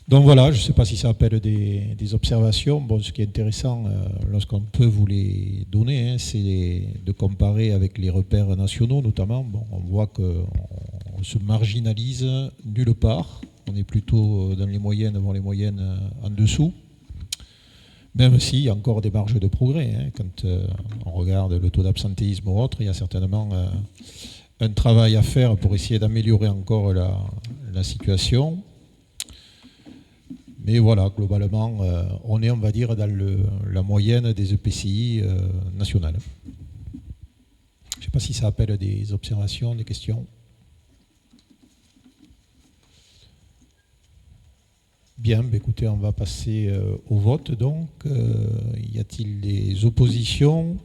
Donc voilà, je ne sais pas si ça appelle des observations. Bon, ce qui est intéressant, lorsqu'on peut vous les donner, hein, c'est de comparer avec les repères nationaux notamment. Bon, on voit qu'on se marginalise nulle part. On est plutôt dans les moyennes, voire les moyennes en dessous. Même s'il y a encore des marges de progrès, hein. Quand on regarde le taux d'absentéisme ou autre, il y a certainement un travail à faire pour essayer d'améliorer encore la situation. Mais voilà, globalement, on est, on va dire, dans la moyenne des EPCI nationales. Je ne sais pas si ça appelle des observations, des questions. Bien, écoutez, on va passer au vote. Donc, y a-t-il des oppositions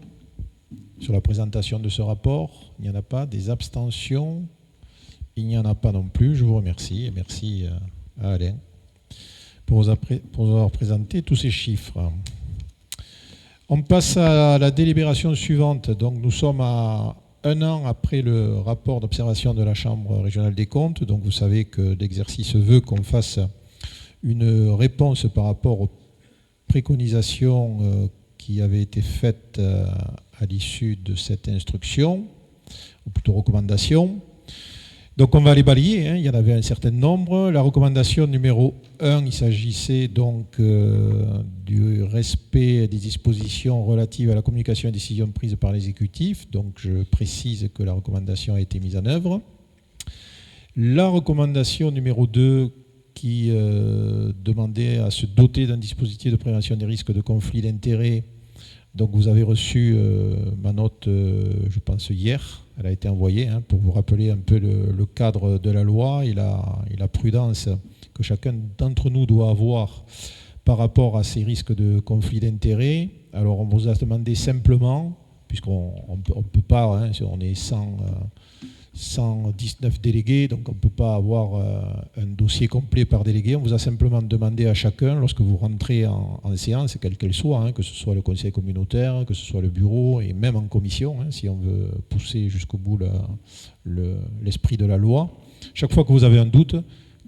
sur la présentation de ce rapport? Il n'y en a pas. Des abstentions? Il n'y en a pas non plus. Je vous remercie et merci à Alain pour avoir présenté tous ces chiffres. On passe à la délibération suivante. Donc, nous sommes à 1 an après le rapport d'observation de la Chambre régionale des comptes. Donc, vous savez que l'exercice veut qu'on fasse une réponse par rapport aux préconisations qui avaient été faites à l'issue de cette instruction, ou plutôt recommandation. Donc on va les balayer, hein. Il y en avait un certain nombre. La recommandation numéro 1, il s'agissait donc du respect des dispositions relatives à la communication et décisions prises par l'exécutif. Donc je précise que la recommandation a été mise en œuvre. La recommandation numéro 2, qui demandait à se doter d'un dispositif de prévention des risques de conflit d'intérêts. Donc vous avez reçu ma note, je pense, hier. Elle a été envoyée, hein, pour vous rappeler un peu le cadre de la loi et la prudence que chacun d'entre nous doit avoir par rapport à ces risques de conflit d'intérêts. Alors on vous a demandé simplement, puisqu'on ne peut pas, hein, on est 119 délégués, donc on ne peut pas avoir un dossier complet par délégué. On vous a simplement demandé à chacun, lorsque vous rentrez en séance, quelle qu'elle soit, hein, que ce soit le conseil communautaire, que ce soit le bureau, et même en commission, hein, si on veut pousser jusqu'au bout l'esprit de la loi, chaque fois que vous avez un doute,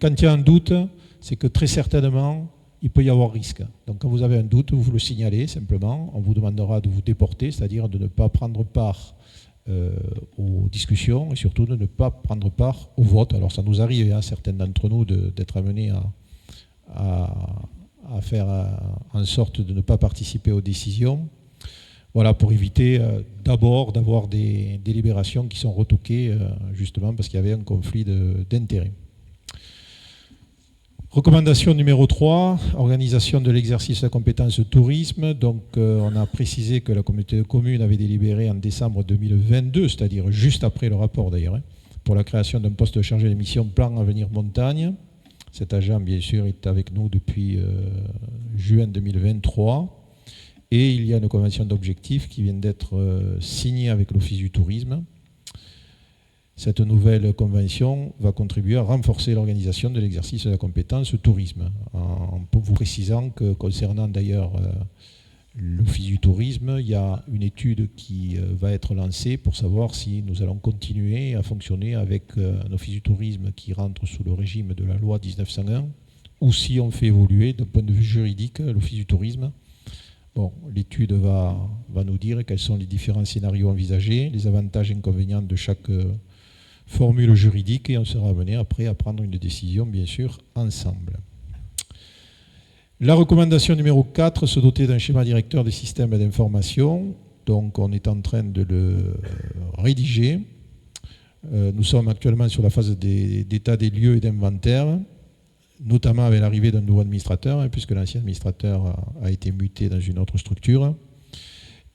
quand il y a un doute, c'est que très certainement, il peut y avoir risque. Donc quand vous avez un doute, vous le signalez simplement, on vous demandera de vous déporter, c'est-à-dire de ne pas prendre part aux discussions et surtout de ne pas prendre part au vote. Alors ça nous arrive, hein, certains d'entre nous, d'être amenés à faire en sorte de ne pas participer aux décisions. Voilà, pour éviter d'abord d'avoir des délibérations qui sont retoquées justement parce qu'il y avait un conflit d'intérêts. Recommandation numéro 3, organisation de l'exercice de la compétence tourisme. Donc on a précisé que la communauté de communes avait délibéré en décembre 2022, c'est-à-dire juste après le rapport d'ailleurs, hein, pour la création d'un poste chargé de mission Plan Avenir Montagne. Cet agent, bien sûr, est avec nous depuis juin 2023. Et il y a une convention d'objectifs qui vient d'être signée avec l'Office du tourisme. Cette nouvelle convention va contribuer à renforcer l'organisation de l'exercice de la compétence tourisme, en vous précisant que concernant d'ailleurs l'Office du tourisme, il y a une étude qui va être lancée pour savoir si nous allons continuer à fonctionner avec un Office du tourisme qui rentre sous le régime de la loi 1901 ou si on fait évoluer d'un point de vue juridique l'Office du tourisme. Bon, l'étude va nous dire quels sont les différents scénarios envisagés, les avantages et inconvénients de chaque formule juridique et on sera amené après à prendre une décision, bien sûr, ensemble. La recommandation numéro 4, se doter d'un schéma directeur des systèmes d'information. Donc on est en train de le rédiger. Nous sommes actuellement sur la phase d'état des lieux et d'inventaire, notamment avec l'arrivée d'un nouveau administrateur, hein, puisque l'ancien administrateur a été muté dans une autre structure.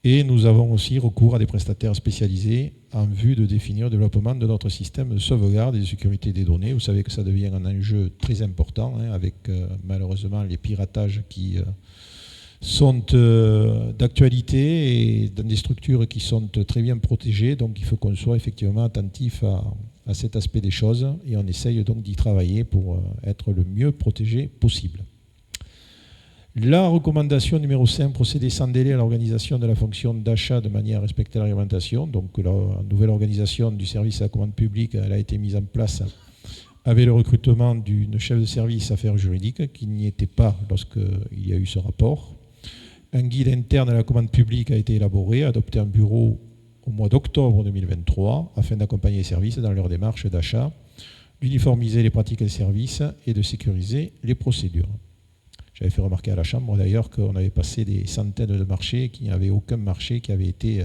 Et nous avons aussi recours à des prestataires spécialisés en vue de définir le développement de notre système de sauvegarde et de sécurité des données. Vous savez que ça devient un enjeu très important, hein, avec malheureusement les piratages qui sont d'actualité et dans des structures qui sont très bien protégées. Donc il faut qu'on soit effectivement attentif à cet aspect des choses et on essaye donc d'y travailler pour être le mieux protégé possible. La recommandation numéro 5, procéder sans délai à l'organisation de la fonction d'achat de manière à respecter la réglementation. Donc la nouvelle organisation du service à la commande publique, elle a été mise en place avec le recrutement d'une chef de service affaires juridiques qui n'y était pas lorsqu'il y a eu ce rapport. Un guide interne à la commande publique a été élaboré, adopté en bureau au mois d'octobre 2023 afin d'accompagner les services dans leur démarche d'achat, d'uniformiser les pratiques des services et de sécuriser les procédures. J'avais fait remarquer à la Chambre d'ailleurs qu'on avait passé des centaines de marchés et qu'il n'y avait aucun marché qui avait été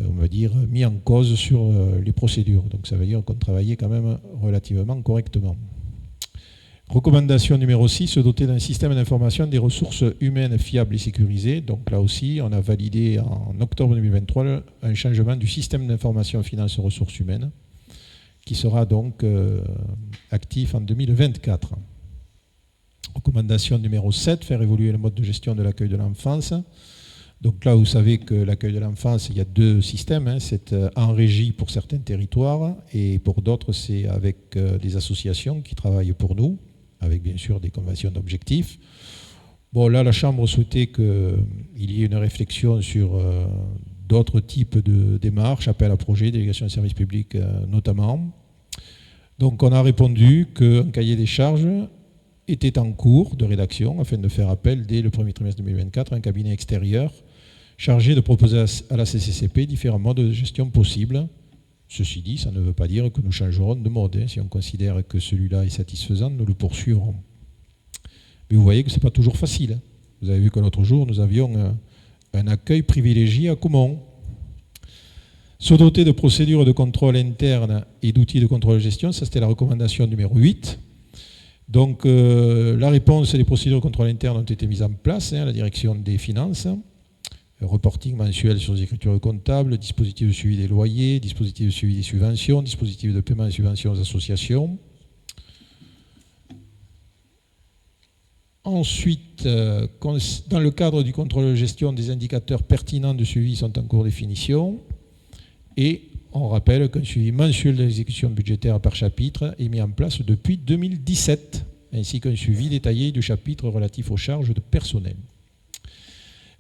on va dire, mis en cause sur les procédures. Donc ça veut dire qu'on travaillait quand même relativement correctement. Recommandation numéro 6, se doter d'un système d'information des ressources humaines fiables et sécurisées. Donc là aussi, on a validé en octobre 2023 un changement du système d'information finances ressources humaines qui sera donc actif en 2024. Recommandation numéro 7, faire évoluer le mode de gestion de l'accueil de l'enfance. Donc là, vous savez que l'accueil de l'enfance, il y a deux systèmes. C'est en régie pour certains territoires et pour d'autres, c'est avec des associations qui travaillent pour nous, avec bien sûr des conventions d'objectifs. Bon, là, la Chambre souhaitait qu'il y ait une réflexion sur d'autres types de démarches, appel à projets, délégation de services publics notamment. Donc on a répondu qu'un cahier des charges était en cours de rédaction afin de faire appel dès le premier trimestre 2024 à un cabinet extérieur chargé de proposer à la CCCP différents modes de gestion possibles. Ceci dit, ça ne veut pas dire que nous changerons de mode. Si on considère que celui-là est satisfaisant, nous le poursuivrons. Mais vous voyez que ce n'est pas toujours facile. Vous avez vu que l'autre jour, nous avions un accueil privilégié à Caumont. Se doter de procédures de contrôle interne et d'outils de contrôle de gestion, ça c'était la recommandation numéro 8. Donc la réponse et les procédures de contrôle interne ont été mises en place, la direction des finances, reporting mensuel sur les écritures comptables, dispositif de suivi des loyers, dispositif de suivi des subventions, dispositif de paiement des subventions aux associations. Ensuite, dans le cadre du contrôle de gestion, des indicateurs pertinents de suivi sont en cours de définition. Et on rappelle qu'un suivi mensuel de l'exécution budgétaire par chapitre est mis en place depuis 2017, ainsi qu'un suivi détaillé du chapitre relatif aux charges de personnel.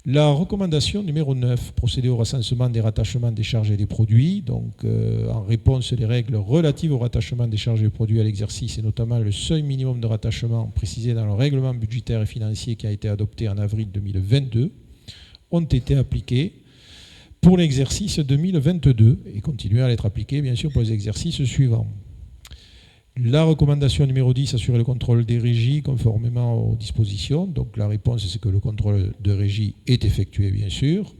La recommandation numéro 9, procéder au recensement des rattachements des charges et des produits. Donc, en réponse, les règles relatives au rattachement des charges et des produits à l'exercice, et notamment le seuil minimum de rattachement précisé dans le règlement budgétaire et financier qui a été adopté en avril 2022, ont été appliquées pour l'exercice 2022 et continuer à être appliqué bien sûr pour les exercices suivants. La recommandation numéro 10, assurer le contrôle des régies conformément aux dispositions. Donc la réponse, c'est que le contrôle de régie est effectué bien sûr.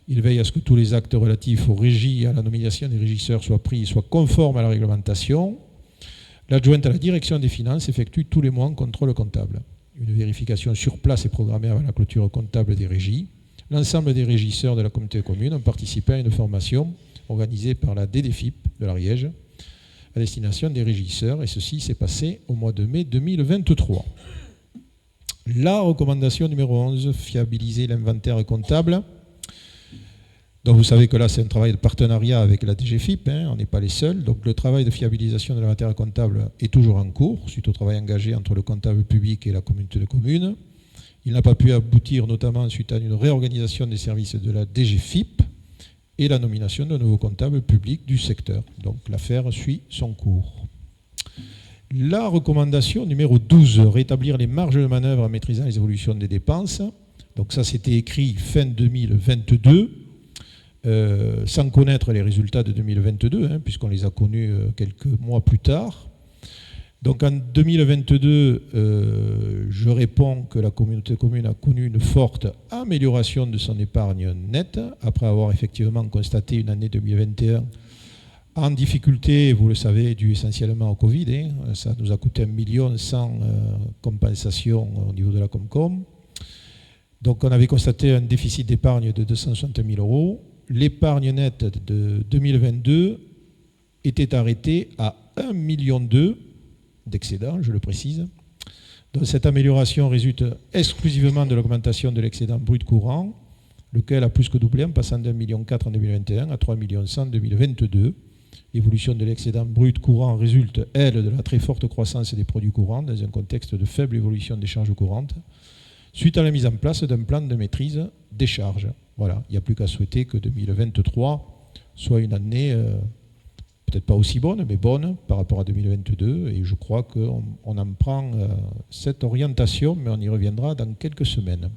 Il veille à ce que tous les actes relatifs aux régies et à la nomination des régisseurs soient pris et soient conformes à la réglementation. L'adjointe à la direction des finances effectue tous les mois un contrôle comptable. Une vérification sur place est programmée avant la clôture comptable des régies. L'ensemble des régisseurs de la communauté de communes ont participé à une formation organisée par la DDFIP de l'Ariège à destination des régisseurs, et ceci s'est passé au mois de mai 2023. La recommandation numéro 11, fiabiliser l'inventaire comptable. Donc vous savez que là, c'est un travail de partenariat avec la DGFIP, on n'est pas les seuls. Donc le travail de fiabilisation de l'inventaire comptable est toujours en cours, suite au travail engagé entre le comptable public et la communauté de communes. Il n'a pas pu aboutir, notamment suite à une réorganisation des services de la DGFIP et la nomination de nouveaux comptables publics du secteur. Donc l'affaire suit son cours. La recommandation numéro 12, rétablir les marges de manœuvre en maîtrisant les évolutions des dépenses. Donc ça, c'était écrit fin 2022, sans connaître les résultats de 2022, puisqu'on les a connus quelques mois plus tard. Donc en 2022, je réponds que la communauté de communes a connu une forte amélioration de son épargne nette, après avoir effectivement constaté une année 2021 en difficulté, vous le savez, due essentiellement au Covid. Ça nous a coûté 1 million sans compensation au niveau de la Comcom. Donc on avait constaté un déficit d'épargne de 260 000 €. L'épargne nette de 2022 était arrêtée à 1,2 million d'excédent, je le précise. Donc, cette amélioration résulte exclusivement de l'augmentation de l'excédent brut courant, lequel a plus que doublé en passant d'1,4 million en 2021 à 3,1 millions en 2022. L'évolution de l'excédent brut courant résulte, elle, de la très forte croissance des produits courants dans un contexte de faible évolution des charges courantes, suite à la mise en place d'un plan de maîtrise des charges. Voilà, il n'y a plus qu'à souhaiter que 2023 soit une année peut-être pas aussi bonne, mais bonne par rapport à 2022. Et je crois qu'on en prend cette orientation, mais on y reviendra dans quelques semaines.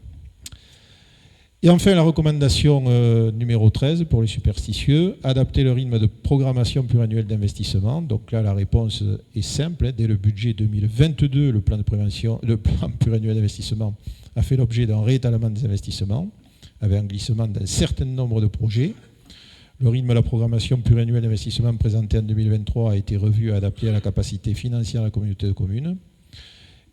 Et enfin, la recommandation numéro 13 pour les superstitieux, adapter le rythme de programmation pluriannuelle d'investissement. Donc là, la réponse est simple. Dès le budget 2022, le plan pluriannuel d'investissement a fait l'objet d'un réétalement des investissements, avec un glissement d'un certain nombre de projets. Le rythme de la programmation pluriannuelle d'investissement présenté en 2023 a été revu et adapté à la capacité financière de la communauté de communes.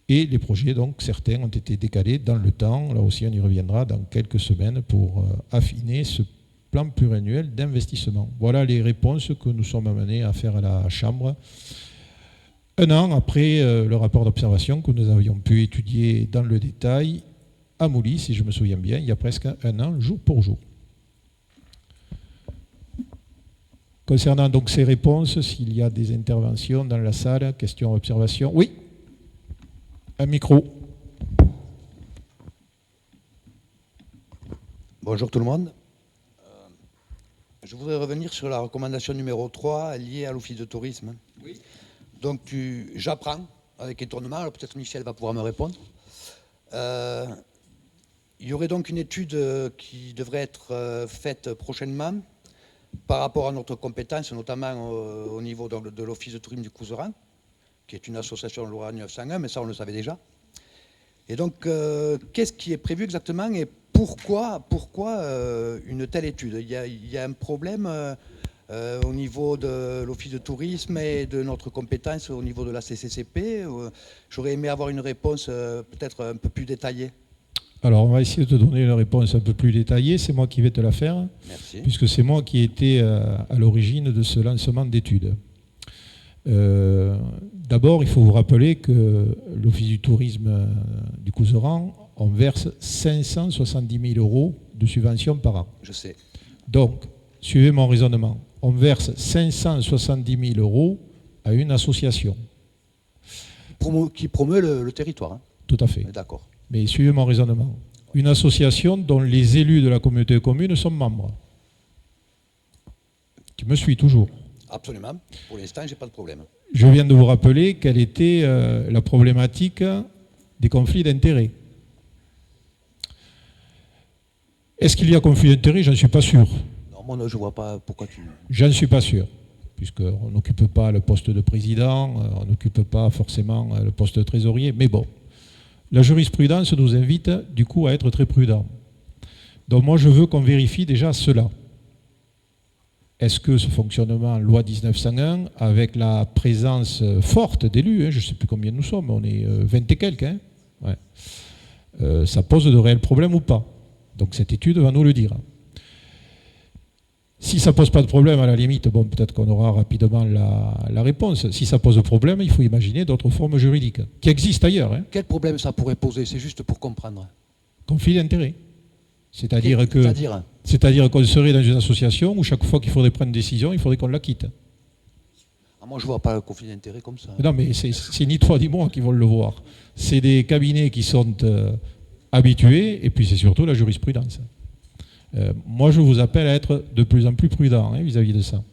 Et les projets, donc, certains ont été décalés dans le temps. Là aussi, on y reviendra dans quelques semaines pour affiner ce plan pluriannuel d'investissement. Voilà les réponses que nous sommes amenés à faire à la Chambre. Un an après le rapport d'observation que nous avions pu étudier dans le détail à Mouly, si je me souviens bien, il y a presque un an, jour pour jour. Concernant donc ces réponses, s'il y a des interventions dans la salle, questions, observations. Oui ? Un micro. Bonjour tout le monde. Je voudrais revenir sur la recommandation numéro 3 liée à l'office de tourisme. Oui. Donc j'apprends avec étonnement, alors peut-être Michel va pouvoir me répondre. Il y aurait donc une étude qui devrait être faite prochainement par rapport à notre compétence, notamment au niveau de l'office de tourisme du Couserans, qui est une association loi 901, mais ça on le savait déjà. Et donc, qu'est-ce qui est prévu exactement et pourquoi une telle étude ? Il y a un problème au niveau de l'office de tourisme et de notre compétence au niveau de la CCCP. J'aurais aimé avoir une réponse peut-être un peu plus détaillée. Alors, on va essayer de te donner une réponse un peu plus détaillée. C'est moi qui vais te la faire. Merci. Puisque c'est moi qui étais à l'origine de ce lancement d'études. D'abord, il faut vous rappeler que l'Office du tourisme du Couserans, on verse 570 000 € de subventions par an. Je sais. Donc, suivez mon raisonnement. On verse 570 000 € à une association. Qui promeut le territoire. Hein. Tout à fait. D'accord. Mais suivez mon raisonnement. Une association dont les élus de la communauté de communes sont membres. Tu me suis toujours. Absolument. Pour l'instant, je n'ai pas de problème. Je viens de vous rappeler quelle était la problématique des conflits d'intérêts. Est-ce qu'il y a conflit d'intérêts ? J'en suis pas sûr. Non, moi, je ne vois pas pourquoi tu... J'en suis pas sûr, puisqu'on n'occupe pas le poste de président, on n'occupe pas forcément le poste de trésorier, mais bon. La jurisprudence nous invite du coup à être très prudents. Donc moi je veux qu'on vérifie déjà cela. Est-ce que ce fonctionnement loi 1901, avec la présence forte d'élus, je ne sais plus combien nous sommes, on est 20 et quelques, ça pose de réels problèmes ou pas? Donc cette étude va nous le dire. Si ça ne pose pas de problème, à la limite, bon, peut-être qu'on aura rapidement la réponse. Si ça pose problème, il faut imaginer d'autres formes juridiques qui existent ailleurs. Hein. Quel problème ça pourrait poser? C'est juste pour comprendre. Conflit d'intérêts. C'est-à-dire qu'on serait dans une association où chaque fois qu'il faudrait prendre une décision, il faudrait qu'on la quitte. Ah, moi, je ne vois pas le conflit d'intérêts comme ça. Non, mais c'est ni toi ni moi qui vont le voir. C'est des cabinets qui sont habitués, et puis c'est surtout la jurisprudence. Moi, je vous appelle à être de plus en plus prudent vis-à-vis de ça.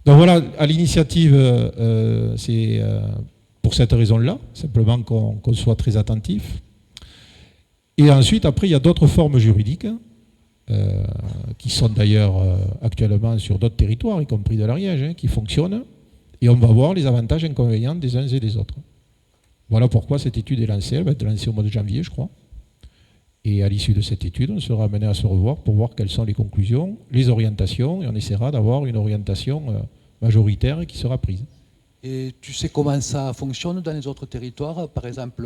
Donc voilà, à l'initiative, c'est pour cette raison-là, simplement qu'on soit très attentif. Et ensuite, après, il y a d'autres formes juridiques qui sont d'ailleurs actuellement sur d'autres territoires, y compris de l'Ariège, qui fonctionnent. Et on va voir les avantages et inconvénients des uns et des autres. Voilà pourquoi cette étude est lancée. Elle va être lancée au mois de janvier, je crois. Et à l'issue de cette étude, on sera amené à se revoir pour voir quelles sont les conclusions, les orientations, et on essaiera d'avoir une orientation majoritaire qui sera prise. Et tu sais comment ça fonctionne dans les autres territoires? Par exemple,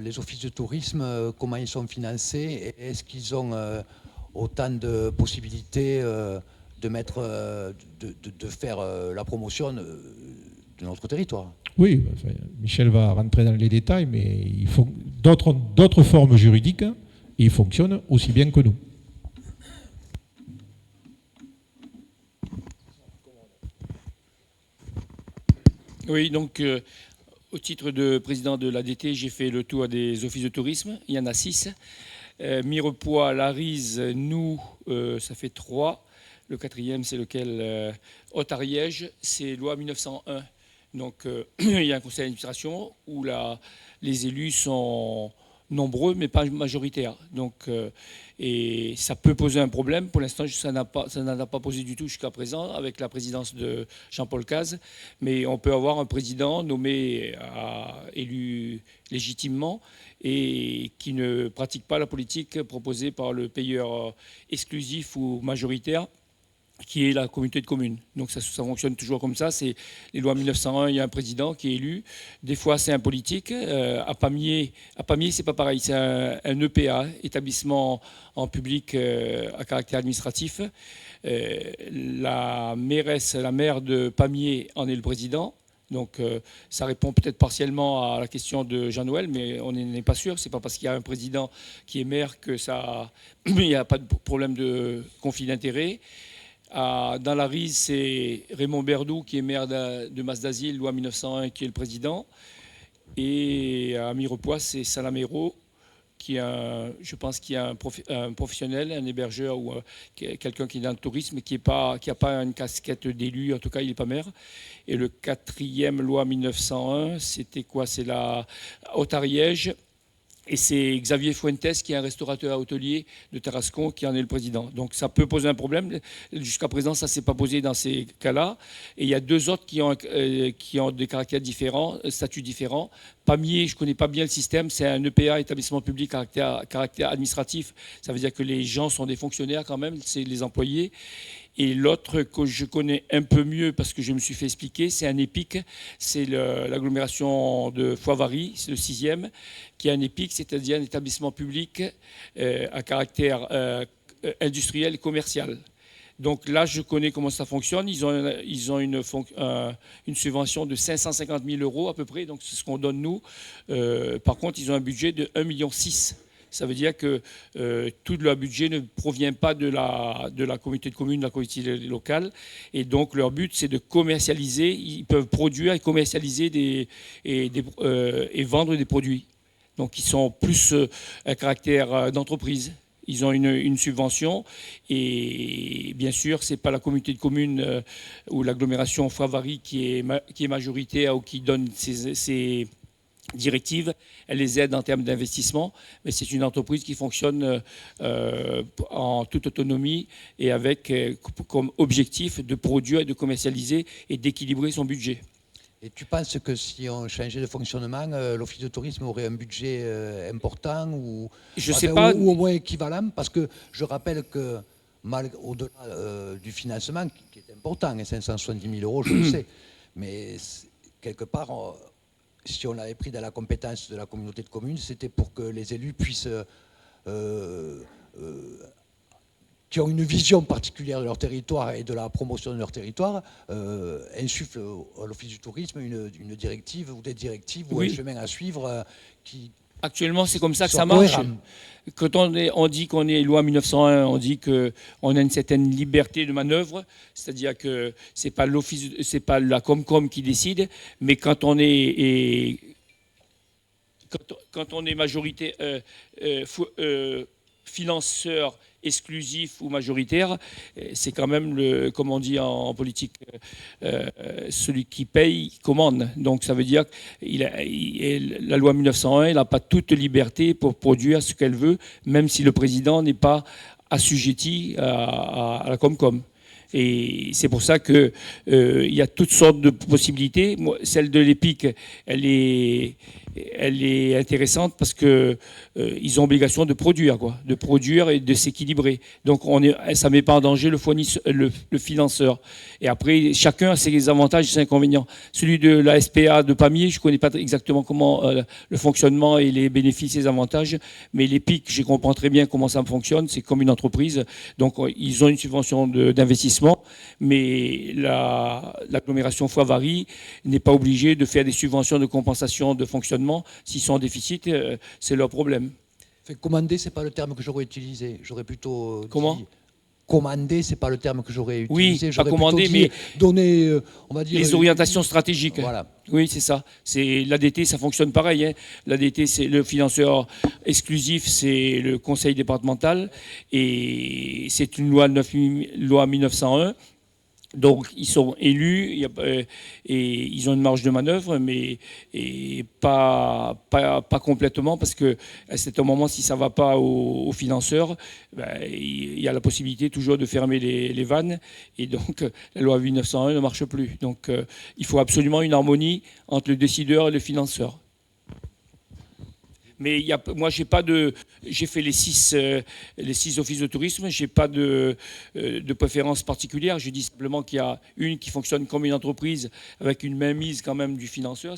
les offices de tourisme, comment ils sont financés? Est-ce qu'ils ont autant de possibilités de faire la promotion notre territoire. Oui, enfin, Michel va rentrer dans les détails, mais il faut d'autres formes juridiques et ils fonctionnent aussi bien que nous. Oui, donc au titre de président de l'ADT, j'ai fait le tour des offices de tourisme. Il y en a 6. Mirepoix, Larise, nous, ça fait 3. Le 4e, c'est lequel Haute-Ariège, c'est loi 1901. Donc il y a un conseil d'administration où les élus sont nombreux mais pas majoritaires. Donc, et ça peut poser un problème. Pour l'instant, ça n'en a pas posé du tout jusqu'à présent avec la présidence de Jean-Paul Cazes. Mais on peut avoir un président nommé, élu légitimement et qui ne pratique pas la politique proposée par le payeur exclusif ou majoritaire, qui est la communauté de communes. Donc ça fonctionne toujours comme ça. C'est les lois 1901, il y a un président qui est élu. Des fois, c'est un politique. À Pamiers, c'est pas pareil. C'est un EPA, établissement en public à caractère administratif. La mairesse, la maire de Pamiers en est le président. Donc ça répond peut-être partiellement à la question de Jean-Noël, mais on n'est pas sûr. C'est pas parce qu'il y a un président qui est maire que il n'y a pas de problème de conflit d'intérêts. Dans la Rise, c'est Raymond Berdoux qui est maire de Mas d'Asile, loi 1901, qui est le président. Et à Mirepoix, c'est Salamero, je pense qu'il y a un professionnel, un hébergeur ou quelqu'un qui est dans le tourisme, qui n'a pas une casquette d'élu, en tout cas il n'est pas maire. Et le 4e, loi 1901, c'était quoi? C'est la Haute-Ariège. Et c'est Xavier Fuentes, qui est un restaurateur hôtelier de Tarascon, qui en est le président. Donc ça peut poser un problème. Jusqu'à présent, ça ne s'est pas posé dans ces cas-là. Et il y a 2 autres qui ont des caractères différents, statuts différents. Pamiers, je ne connais pas bien le système. C'est un EPA, établissement public caractère administratif. Ça veut dire que les gens sont des fonctionnaires quand même, c'est les employés. Et l'autre que je connais un peu mieux, parce que je me suis fait expliquer, c'est un EPIC, c'est l'agglomération de Foivary, c'est le 6e, qui est un EPIC, c'est-à-dire un établissement public à caractère industriel et commercial. Donc là, je connais comment ça fonctionne. Ils ont une subvention de 550 000 € à peu près, donc c'est ce qu'on donne nous. Par contre, ils ont un budget de 1,6 million. Ça veut dire que tout leur budget ne provient pas de la communauté de communes, de la collectivité locale. Et donc, leur but, c'est de commercialiser. Ils peuvent produire et commercialiser et vendre des produits. Donc, ils sont plus à caractère d'entreprise. Ils ont une subvention. Et bien sûr, ce n'est pas la communauté de communes ou l'agglomération Foivary qui est majoritaire ou qui donne ces directives, elle les aide en termes d'investissement, mais c'est une entreprise qui fonctionne en toute autonomie et avec comme objectif de produire et de commercialiser et d'équilibrer son budget. Et tu penses que si on changeait de fonctionnement, l'office de tourisme aurait un budget important ou au moins équivalent? Parce que je rappelle que au-delà du financement, qui est important, 570 000 €, je le sais, mais quelque part... si on l'avait pris dans la compétence de la communauté de communes, c'était pour que les élus puissent, qui ont une vision particulière de leur territoire et de la promotion de leur territoire, insufflent à l'Office du tourisme une directive ou des directives ou un chemin à suivre qui... Actuellement, c'est comme ça que ça marche. Quand on dit qu'on est loi 1901, on dit qu'on a une certaine liberté de manœuvre, c'est-à-dire que c'est pas la Comcom qui décide, mais quand on est majorité financeur exclusif ou majoritaire, c'est quand même, comme on dit en politique, celui qui paye commande. Donc ça veut dire que la loi 1901, elle n'a pas toute liberté pour produire ce qu'elle veut, même si le président n'est pas assujetti à la Comcom. Et c'est pour ça qu'il y a toutes sortes de possibilités. Celle de l'EPIC, elle est intéressante parce qu'ils ont obligation de produire et de s'équilibrer. Donc ça ne met pas en danger le financeur. Et après, chacun a ses avantages et ses inconvénients. Celui de la SPA de Pamiers, je ne connais pas exactement comment le fonctionnement et les bénéfices et les avantages, mais l'EPIC, je comprends très bien comment ça fonctionne. C'est comme une entreprise. Donc ils ont une subvention d'investissement. mais l'agglomération Foix-Varie n'est pas obligée de faire des subventions de compensation de fonctionnement. S'ils sont en déficit, c'est leur problème. Fait, commander, c'est pas le terme que j'aurais utilisé. J'aurais plutôt Comment dit... Commander, c'est pas le terme que j'aurais Oui, utilisé. pas J'aurais commander, plutôt dit mais donner, on va dire, les orientations stratégiques. Voilà. Oui, c'est ça. C'est l'ADT, ça fonctionne pareil. Hein. L'ADT, c'est le financeur exclusif, c'est le conseil départemental, et c'est une loi 1901. Donc, ils sont élus et ils ont une marge de manœuvre, mais pas complètement, parce qu'à un moment, si ça ne va pas aux financeurs, il y a la possibilité toujours de fermer les vannes. Et donc, la loi 1901 ne marche plus. Donc, il faut absolument une harmonie entre le décideur et le financeur. Mais moi, j'ai fait les six offices de tourisme, je n'ai pas de préférence particulière. Je dis simplement qu'il y a une qui fonctionne comme une entreprise avec une mainmise quand même du financeur.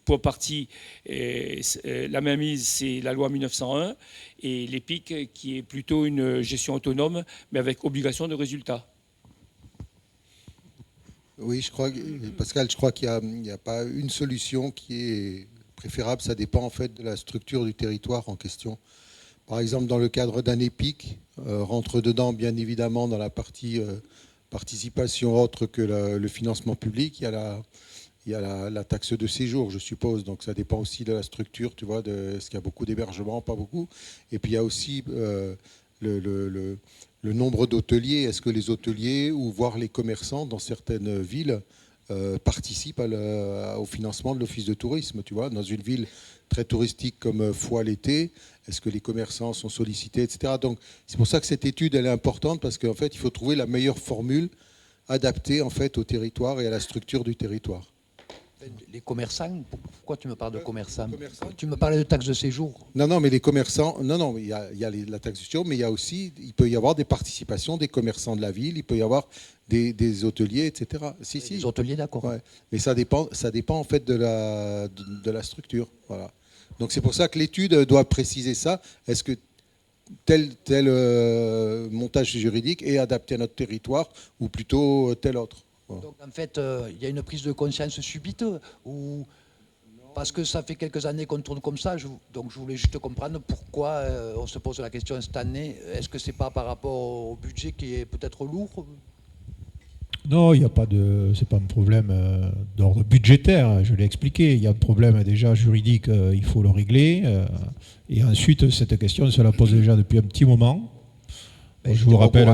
Pour partie, la mainmise, c'est la loi 1901, et l'EPIC qui est plutôt une gestion autonome, mais avec obligation de résultat. Oui, Pascal, je crois qu'il n'y a pas une solution qui est préférable. Ça dépend en fait de la structure du territoire en question. Par exemple, dans le cadre d'un EPIC, rentre dedans bien évidemment dans la partie participation autre que le financement public, il y a la taxe de séjour, je suppose. Donc ça dépend aussi de la structure, tu vois, est-ce qu'il y a beaucoup d'hébergements, pas beaucoup. Et puis il y a aussi le nombre d'hôteliers. Est-ce que les hôteliers ou voire les commerçants dans certaines villes participent au financement de l'office de tourisme, tu vois, dans une ville très touristique comme Foix l'été, est-ce que les commerçants sont sollicités, etc. Donc c'est pour ça que cette étude elle est importante, parce qu'en fait il faut trouver la meilleure formule adaptée en fait au territoire et à la structure du territoire. Les commerçants, pourquoi tu me parles de commerçants? Tu me parlais de taxe de séjour. Non, mais les commerçants, non, mais il y a la taxe de séjour, mais il peut y avoir des participations des commerçants de la ville, il peut y avoir des hôteliers, etc. Si. Les hôteliers, d'accord. Ouais. Mais ça dépend en fait de la structure. Voilà. Donc c'est pour ça que l'étude doit préciser ça. Est-ce que tel montage juridique est adapté à notre territoire ou plutôt tel autre? Bon. Donc en fait, il y a une prise de conscience subite ou parce que ça fait quelques années qu'on tourne comme ça, donc je voulais juste comprendre pourquoi on se pose la question cette année. Est-ce que c'est pas par rapport au budget qui est peut-être lourd? Non, il n'y a pas c'est pas un problème d'ordre budgétaire, je l'ai expliqué. Il y a un problème déjà juridique, il faut le régler. Et ensuite, cette question se la pose déjà depuis un petit moment. Je vous rappelle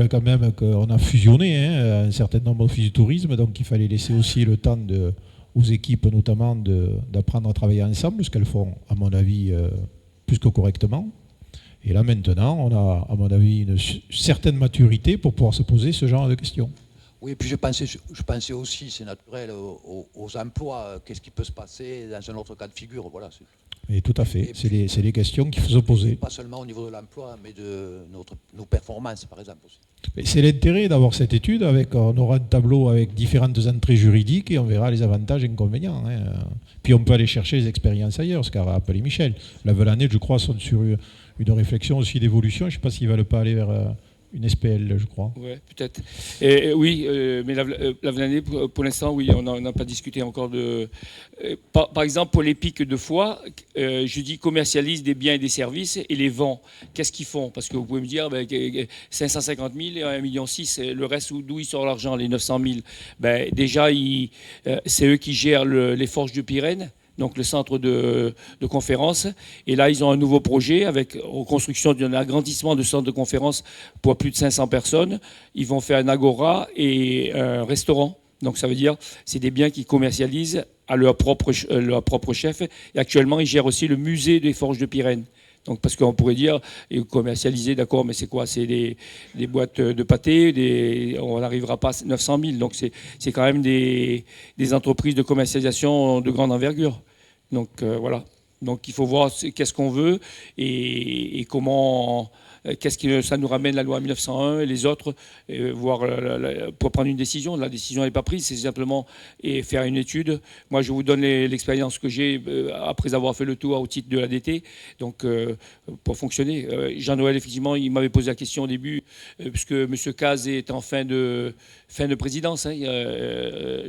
quand même qu'on a fusionné un certain nombre d'offices de tourisme, donc il fallait laisser aussi le temps aux équipes notamment d'apprendre à travailler ensemble, ce qu'elles font, à mon avis, plus que correctement. Et là maintenant, on a, à mon avis, une certaine maturité pour pouvoir se poser ce genre de questions. Oui, et puis je pensais aussi, c'est naturel, aux emplois. Qu'est-ce qui peut se passer dans un autre cas de figure, voilà. Et tout à fait, c'est les questions qu'il faut se poser. Pas seulement au niveau de l'emploi, mais de nos performances, par exemple. Aussi. C'est l'intérêt d'avoir cette étude. On aura un tableau avec différentes entrées juridiques et on verra les avantages et inconvénients. Puis on peut aller chercher les expériences ailleurs, ce qu'a rappelé Michel. La Velanais, je crois, sont sur une réflexion aussi d'évolution. Je ne sais pas s'ils ne veulent pas aller vers une SPL, je crois. Oui, peut-être. Oui, mais la Velanais, pour l'instant, oui, on n'a pas discuté encore de... Par exemple, pour les pics de Foix, je dis commercialise des biens et des services et les vend. Qu'est-ce qu'ils font? Parce que vous pouvez me dire 550 000 et 1,6 million, le reste, d'où ils sortent l'argent, les 900 000? Déjà, c'est eux qui gèrent les Forges de Pyrène, donc le centre de conférence. Et là, ils ont un nouveau projet avec reconstruction d'un agrandissement de centre de conférence pour plus de 500 personnes. Ils vont faire un agora et un restaurant. Donc ça veut dire c'est des biens qu'ils commercialisent à leur propre chef. Et actuellement, ils gèrent aussi le musée des Forges de Pyrène. Donc, parce qu'on pourrait dire, commercialiser, d'accord, mais c'est quoi? C'est des boîtes de pâté, on n'arrivera pas à 900 000. Donc, c'est quand même des entreprises de commercialisation de grande envergure. Donc, voilà. Donc, il faut voir qu'est-ce qu'on veut et comment qu'est-ce que ça nous ramène la loi 1901 et les autres, voir pour prendre une décision. La décision n'est pas prise, c'est simplement faire une étude. Moi, je vous donne l'expérience que j'ai après avoir fait le tour au titre de l'ADT, donc pour fonctionner. Jean-Noël, effectivement, il m'avait posé la question au début, puisque M. Caz est en fin de présidence, hein,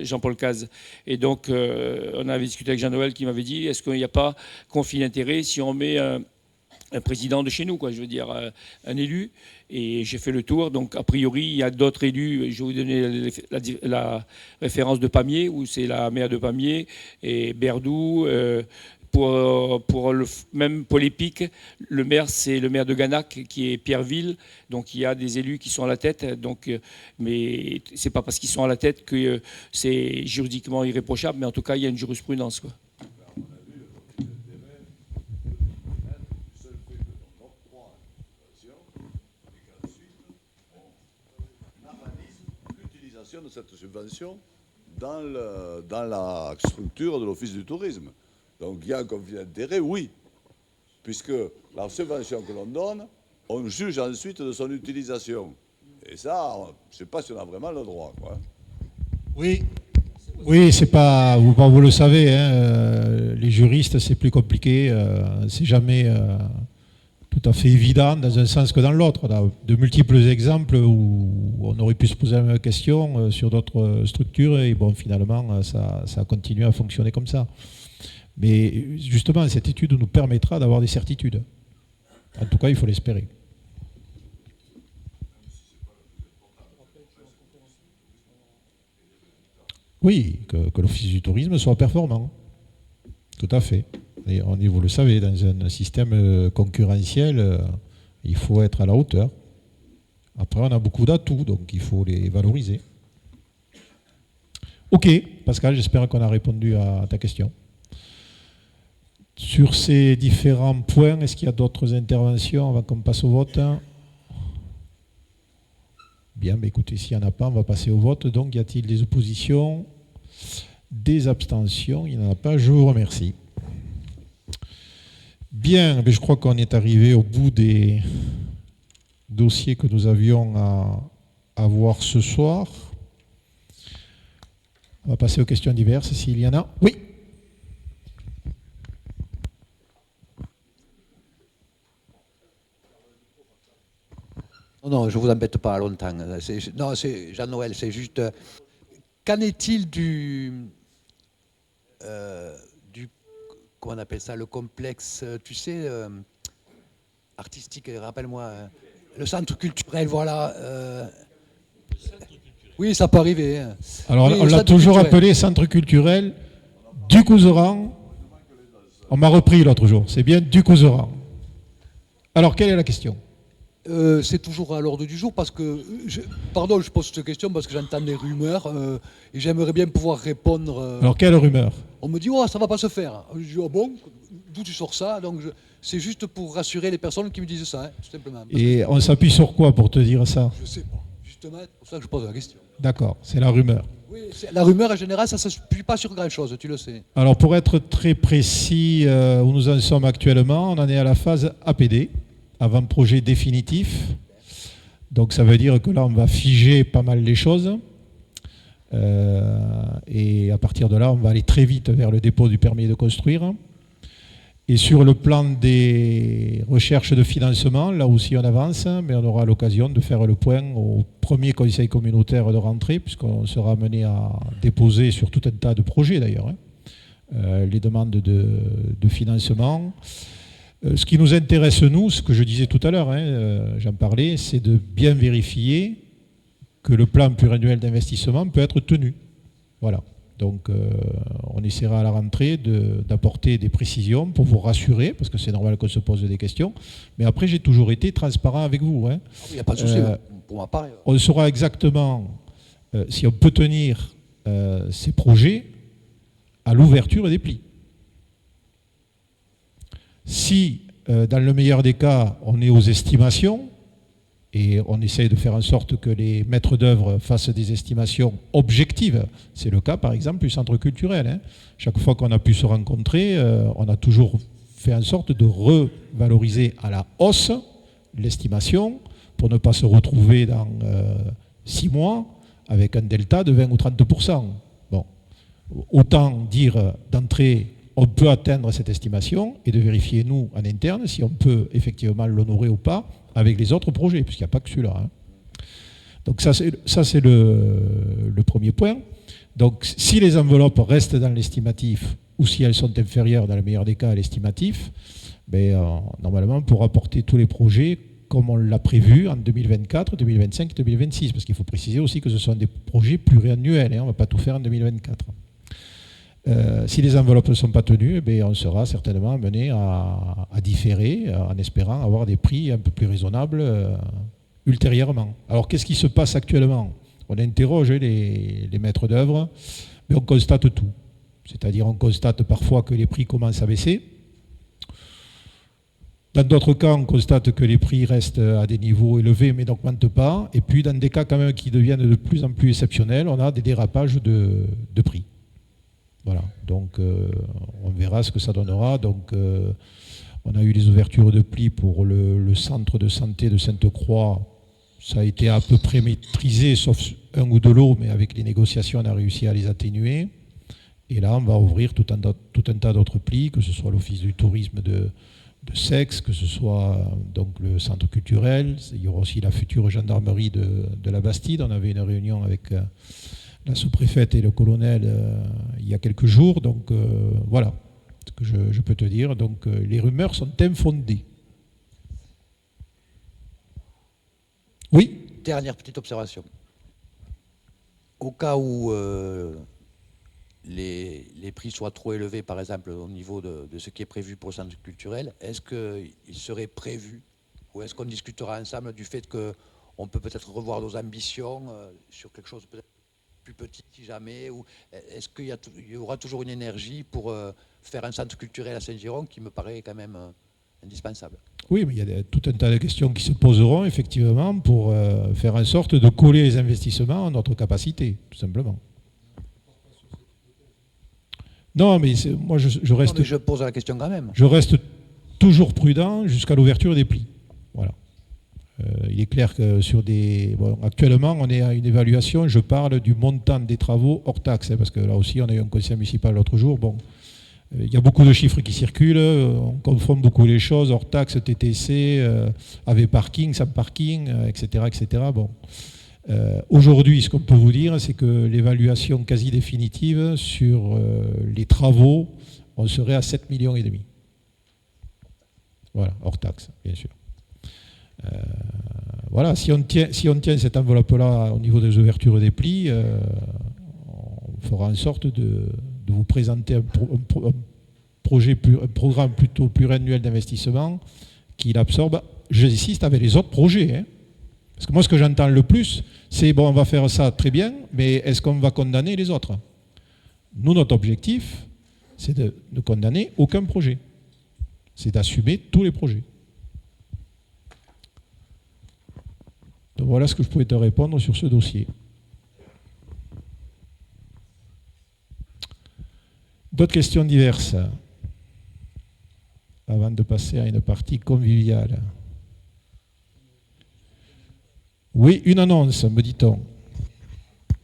Jean-Paul Caz. Et donc, on avait discuté avec Jean-Noël qui m'avait dit, est-ce qu'il n'y a pas conflit d'intérêt si on met un président de chez nous, quoi, je veux dire, un élu. Et j'ai fait le tour. Donc, a priori, il y a d'autres élus. Je vais vous donner la référence de Pamiers, où c'est la maire de Pamiers, et Berdoux. Même pour les Pics, le maire, c'est le maire de Ganac, qui est Pierreville. Donc, il y a des élus qui sont à la tête. Donc, mais ce n'est pas parce qu'ils sont à la tête que c'est juridiquement irréprochable. Mais en tout cas, il y a une jurisprudence, quoi. De cette subvention dans la structure de l'Office du tourisme. Donc il y a un conflit d'intérêt, oui, puisque la subvention que l'on donne, on juge ensuite de son utilisation. Et ça, je ne sais pas si on a vraiment le droit, quoi. Oui, c'est pas, vous le savez, hein, les juristes, c'est plus compliqué, c'est jamais tout à fait évident dans un sens que dans l'autre. On a de multiples exemples où on aurait pu se poser la même question sur d'autres structures et bon, finalement, ça a continué à fonctionner comme ça. Mais justement, cette étude nous permettra d'avoir des certitudes. En tout cas, il faut l'espérer. Oui, que l'Office du tourisme soit performant. Tout à fait. Et vous le savez, dans un système concurrentiel, il faut être à la hauteur. Après, on a beaucoup d'atouts, donc il faut les valoriser. Ok, Pascal, j'espère qu'on a répondu à ta question. Sur ces différents points, est-ce qu'il y a d'autres interventions avant qu'on passe au vote? Bien, mais écoutez, s'il n'y en a pas, on va passer au vote. Donc, y a-t-il des oppositions? Des abstentions? Il n'y en a pas, je vous remercie. Bien, mais je crois qu'on est arrivé au bout des dossiers que nous avions à voir ce soir. On va passer aux questions diverses, s'il y en a. Oui. Non, je ne vous embête pas longtemps. Non, c'est Jean-Noël, c'est juste... Qu'en est-il du... Comment on appelle ça, le complexe, tu sais, artistique, rappelle-moi, le centre culturel, voilà. Oui, ça peut arriver. Hein. Alors, oui, on l'a toujours appelé centre culturel du Couserans. On m'a repris l'autre jour, c'est bien du Couserans. Alors, quelle est la question? C'est toujours à l'ordre du jour parce que, pardon, je pose cette question parce que j'entends des rumeurs et j'aimerais bien pouvoir répondre. Alors, quelle rumeur? On me dit, oh, ça va pas se faire. Je dis, oh bon, d'où tu sors ça? Donc, c'est juste pour rassurer les personnes qui me disent ça, hein, tout simplement. Et on s'appuie sur quoi pour te dire ça? Je sais pas. Justement, c'est pour ça que je pose la question. D'accord, c'est la rumeur. Oui, la rumeur en général, ça ne se appuie pas sur grand-chose, tu le sais. Alors, pour être très précis, où nous en sommes actuellement, on en est à la phase APD. Avant-projet définitif. Donc ça veut dire que là, on va figer pas mal les choses. Et à partir de là, on va aller très vite vers le dépôt du permis de construire. Et sur le plan des recherches de financement, là aussi on avance, mais on aura l'occasion de faire le point au premier conseil communautaire de rentrée, puisqu'on sera amené à déposer sur tout un tas de projets d'ailleurs, les demandes de financement. Ce qui nous intéresse, nous, ce que je disais tout à l'heure, j'en parlais, c'est de bien vérifier que le plan pluriannuel d'investissement peut être tenu. Voilà. Donc, on essaiera à la rentrée d'apporter des précisions pour vous rassurer, parce que c'est normal qu'on se pose des questions. Mais après, j'ai toujours été transparent avec vous. Il n'y a pas de souci, pour ma part. On saura exactement si on peut tenir ces projets à l'ouverture des plis. Si, dans le meilleur des cas, on est aux estimations, et on essaye de faire en sorte que les maîtres d'œuvre fassent des estimations objectives, c'est le cas par exemple du centre culturel. Chaque fois qu'on a pu se rencontrer, on a toujours fait en sorte de revaloriser à la hausse l'estimation pour ne pas se retrouver dans 6 mois avec un delta de 20 ou 30%. Bon, autant dire d'entrée, on peut atteindre cette estimation et de vérifier, nous, en interne, si on peut effectivement l'honorer ou pas avec les autres projets, puisqu'il n'y a pas que celui-là. Hein. Donc ça, c'est le premier point. Donc si les enveloppes restent dans l'estimatif ou si elles sont inférieures, dans le meilleur des cas, à l'estimatif, normalement, on pourra porter tous les projets comme on l'a prévu en 2024, 2025 et 2026. Parce qu'il faut préciser aussi que ce sont des projets pluriannuels. Hein, on ne va pas tout faire en 2024. Si les enveloppes ne sont pas tenues, on sera certainement amené à différer en espérant avoir des prix un peu plus raisonnables ultérieurement. Alors qu'est-ce qui se passe actuellement? On interroge les maîtres d'œuvre, mais on constate tout. C'est-à-dire on constate parfois que les prix commencent à baisser. Dans d'autres cas, on constate que les prix restent à des niveaux élevés mais n'augmentent pas. Et puis dans des cas quand même qui deviennent de plus en plus exceptionnels, on a des dérapages de prix. Voilà, donc on verra ce que ça donnera. Donc on a eu les ouvertures de plis pour le centre de santé de Sainte-Croix. Ça a été à peu près maîtrisé, sauf un ou deux lots, mais avec les négociations, on a réussi à les atténuer. Et là, on va ouvrir tout un tas d'autres plis, que ce soit l'Office du tourisme de Sexe, que ce soit donc le centre culturel. Il y aura aussi la future gendarmerie de la Bastide. On avait une réunion avec la sous-préfète et le colonel il y a quelques jours. Donc voilà ce que je peux te dire. Donc les rumeurs sont infondées. Oui. Dernière petite observation. Au cas où les prix soient trop élevés, par exemple, au niveau de ce qui est prévu pour le centre culturel, est-ce qu'il serait prévu, ou est-ce qu'on discutera ensemble du fait qu'on peut peut-être revoir nos ambitions sur quelque chose peut-être plus petit, si jamais, ou est-ce qu'il y aura toujours une énergie pour faire un centre culturel à Saint-Giron qui me paraît quand même indispensable? Oui, mais il y a tout un tas de questions qui se poseront effectivement pour faire en sorte de coller les investissements à notre capacité, tout simplement. Non, mais moi je reste. Non, mais je pose la question quand même. Je reste toujours prudent jusqu'à l'ouverture des plis. Voilà. Il est clair que sur des. Bon, actuellement, on est à une évaluation. Je parle du montant des travaux hors taxe, parce que là aussi, on a eu un conseil municipal l'autre jour. Bon. Il y a beaucoup de chiffres qui circulent, on confond beaucoup les choses, hors taxe, TTC, avec parking, sans parking, etc. etc. Bon. Aujourd'hui, ce qu'on peut vous dire, c'est que l'évaluation quasi définitive sur les travaux, on serait à 7,5 millions. Voilà, hors taxe, bien sûr. Voilà, si on tient cette enveloppe-là au niveau des ouvertures des plis, on fera en sorte de vous présenter un programme plutôt pluriannuel d'investissement qui l'absorbe, j'insiste, avec les autres projets. Hein. Parce que moi, ce que j'entends le plus, c'est, bon, on va faire ça très bien, mais est-ce qu'on va condamner les autres? Nous, notre objectif, c'est de ne condamner aucun projet. C'est d'assumer tous les projets. Donc voilà ce que je pouvais te répondre sur ce dossier. D'autres questions diverses avant de passer à une partie conviviale. Oui, une annonce, me dit-on.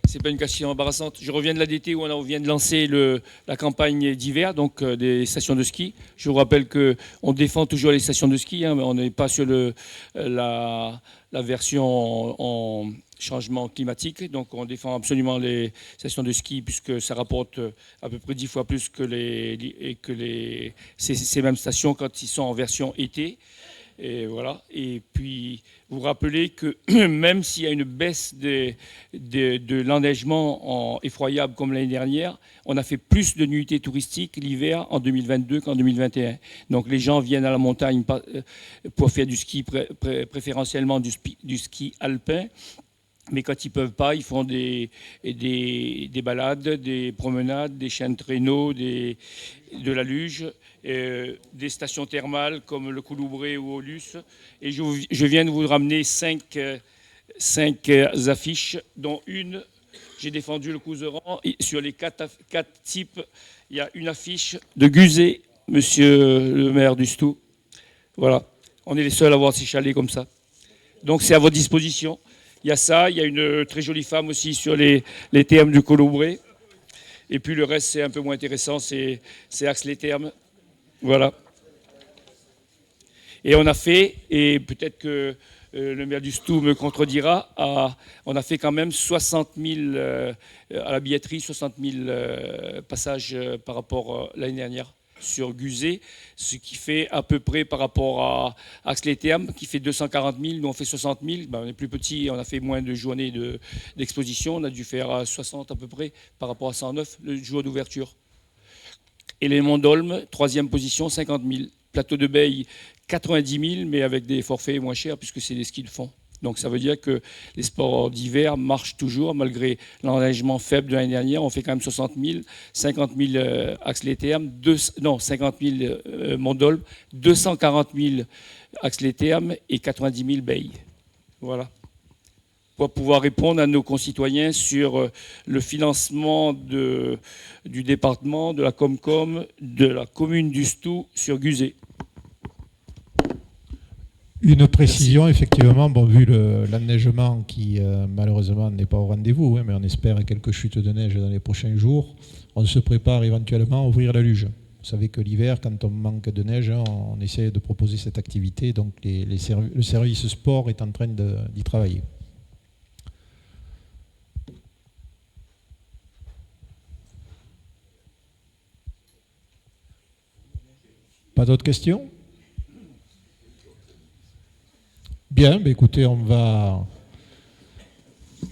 C'est pas une question embarrassante. Je reviens de l'ADT où on vient de lancer la campagne d'hiver, donc des stations de ski. Je vous rappelle qu'on défend toujours les stations de ski, hein, mais on n'est pas sur la version en changement climatique. Donc on défend absolument les stations de ski puisque ça rapporte à peu près 10 fois plus que ces mêmes stations quand ils sont en version été. Et voilà. Et puis, vous rappelez que même s'il y a une baisse de l'enneigement effroyable comme l'année dernière, on a fait plus de nuitées touristiques l'hiver en 2022 qu'en 2021. Donc, les gens viennent à la montagne pour faire du ski, préférentiellement du ski alpin. Mais quand ils ne peuvent pas, ils font des balades, des promenades, des chiens de traîneau, de la luge, des stations thermales comme le Couloubré ou Aulus. Et je viens de vous ramener 5 affiches, dont une, j'ai défendu le Couserans. Et sur les 4 types, il y a une affiche de Guzet, monsieur le maire du Stou. Voilà. On est les seuls à avoir ces chalets comme ça. Donc c'est à votre disposition. Il y a ça, il y a une très jolie femme aussi sur les thermes du Colombré. Et puis le reste, c'est un peu moins intéressant, c'est Axe-les-Thermes. Voilà. Et on a fait, et peut-être que le maire du Stou me contredira, on a fait quand même 60 000, à la billetterie, 60 000 passages par rapport à l'année dernière sur Guzet, ce qui fait à peu près par rapport à Axe-les-Thermes, qui fait 240 000, nous on fait 60 000, ben on est plus petit, on a fait moins de journées d'exposition, on a dû faire 60 à peu près par rapport à 109, le jour d'ouverture. Et les Monts d'Olme, 3e position, 50 000. Plateau de Beille, 90 000, mais avec des forfaits moins chers, puisque c'est des skis de fond. Donc ça veut dire que les sports d'hiver marchent toujours, malgré l'enneigement faible de l'année dernière. On fait quand même 60 000, 50 000 Axe-les-Thermes, 50 000 Monts d'Olme, 240 000 Axe-les-Thermes et 90 000 Beille. Voilà. Pour pouvoir répondre à nos concitoyens sur le financement du département, de la Comcom, de la commune du Stou sur Guzet. Une précision, effectivement, bon, vu l'enneigement qui malheureusement n'est pas au rendez-vous, hein, mais on espère quelques chutes de neige dans les prochains jours, on se prépare éventuellement à ouvrir la luge. Vous savez que l'hiver, quand on manque de neige, on essaie de proposer cette activité, donc le service sport est en train d'y travailler. Pas d'autres questions ? Bien, bah écoutez, on va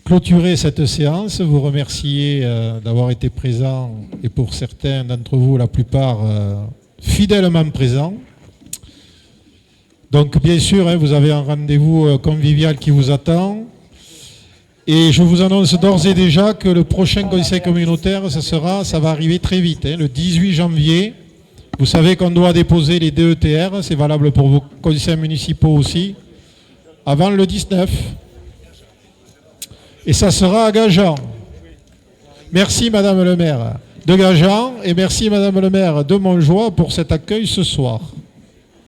clôturer cette séance. Vous remercier d'avoir été présents et pour certains d'entre vous, la plupart, fidèlement présents. Donc bien sûr, hein, vous avez un rendez-vous convivial qui vous attend. Et je vous annonce d'ores et déjà que le prochain conseil communautaire, ça va arriver très vite, hein, le 18 janvier. Vous savez qu'on doit déposer les DETR, c'est valable pour vos conseils municipaux aussi, avant le 19. Et ça sera à Gajan. Merci Madame le maire de Gajan et merci Madame le maire de Montjoie pour cet accueil ce soir.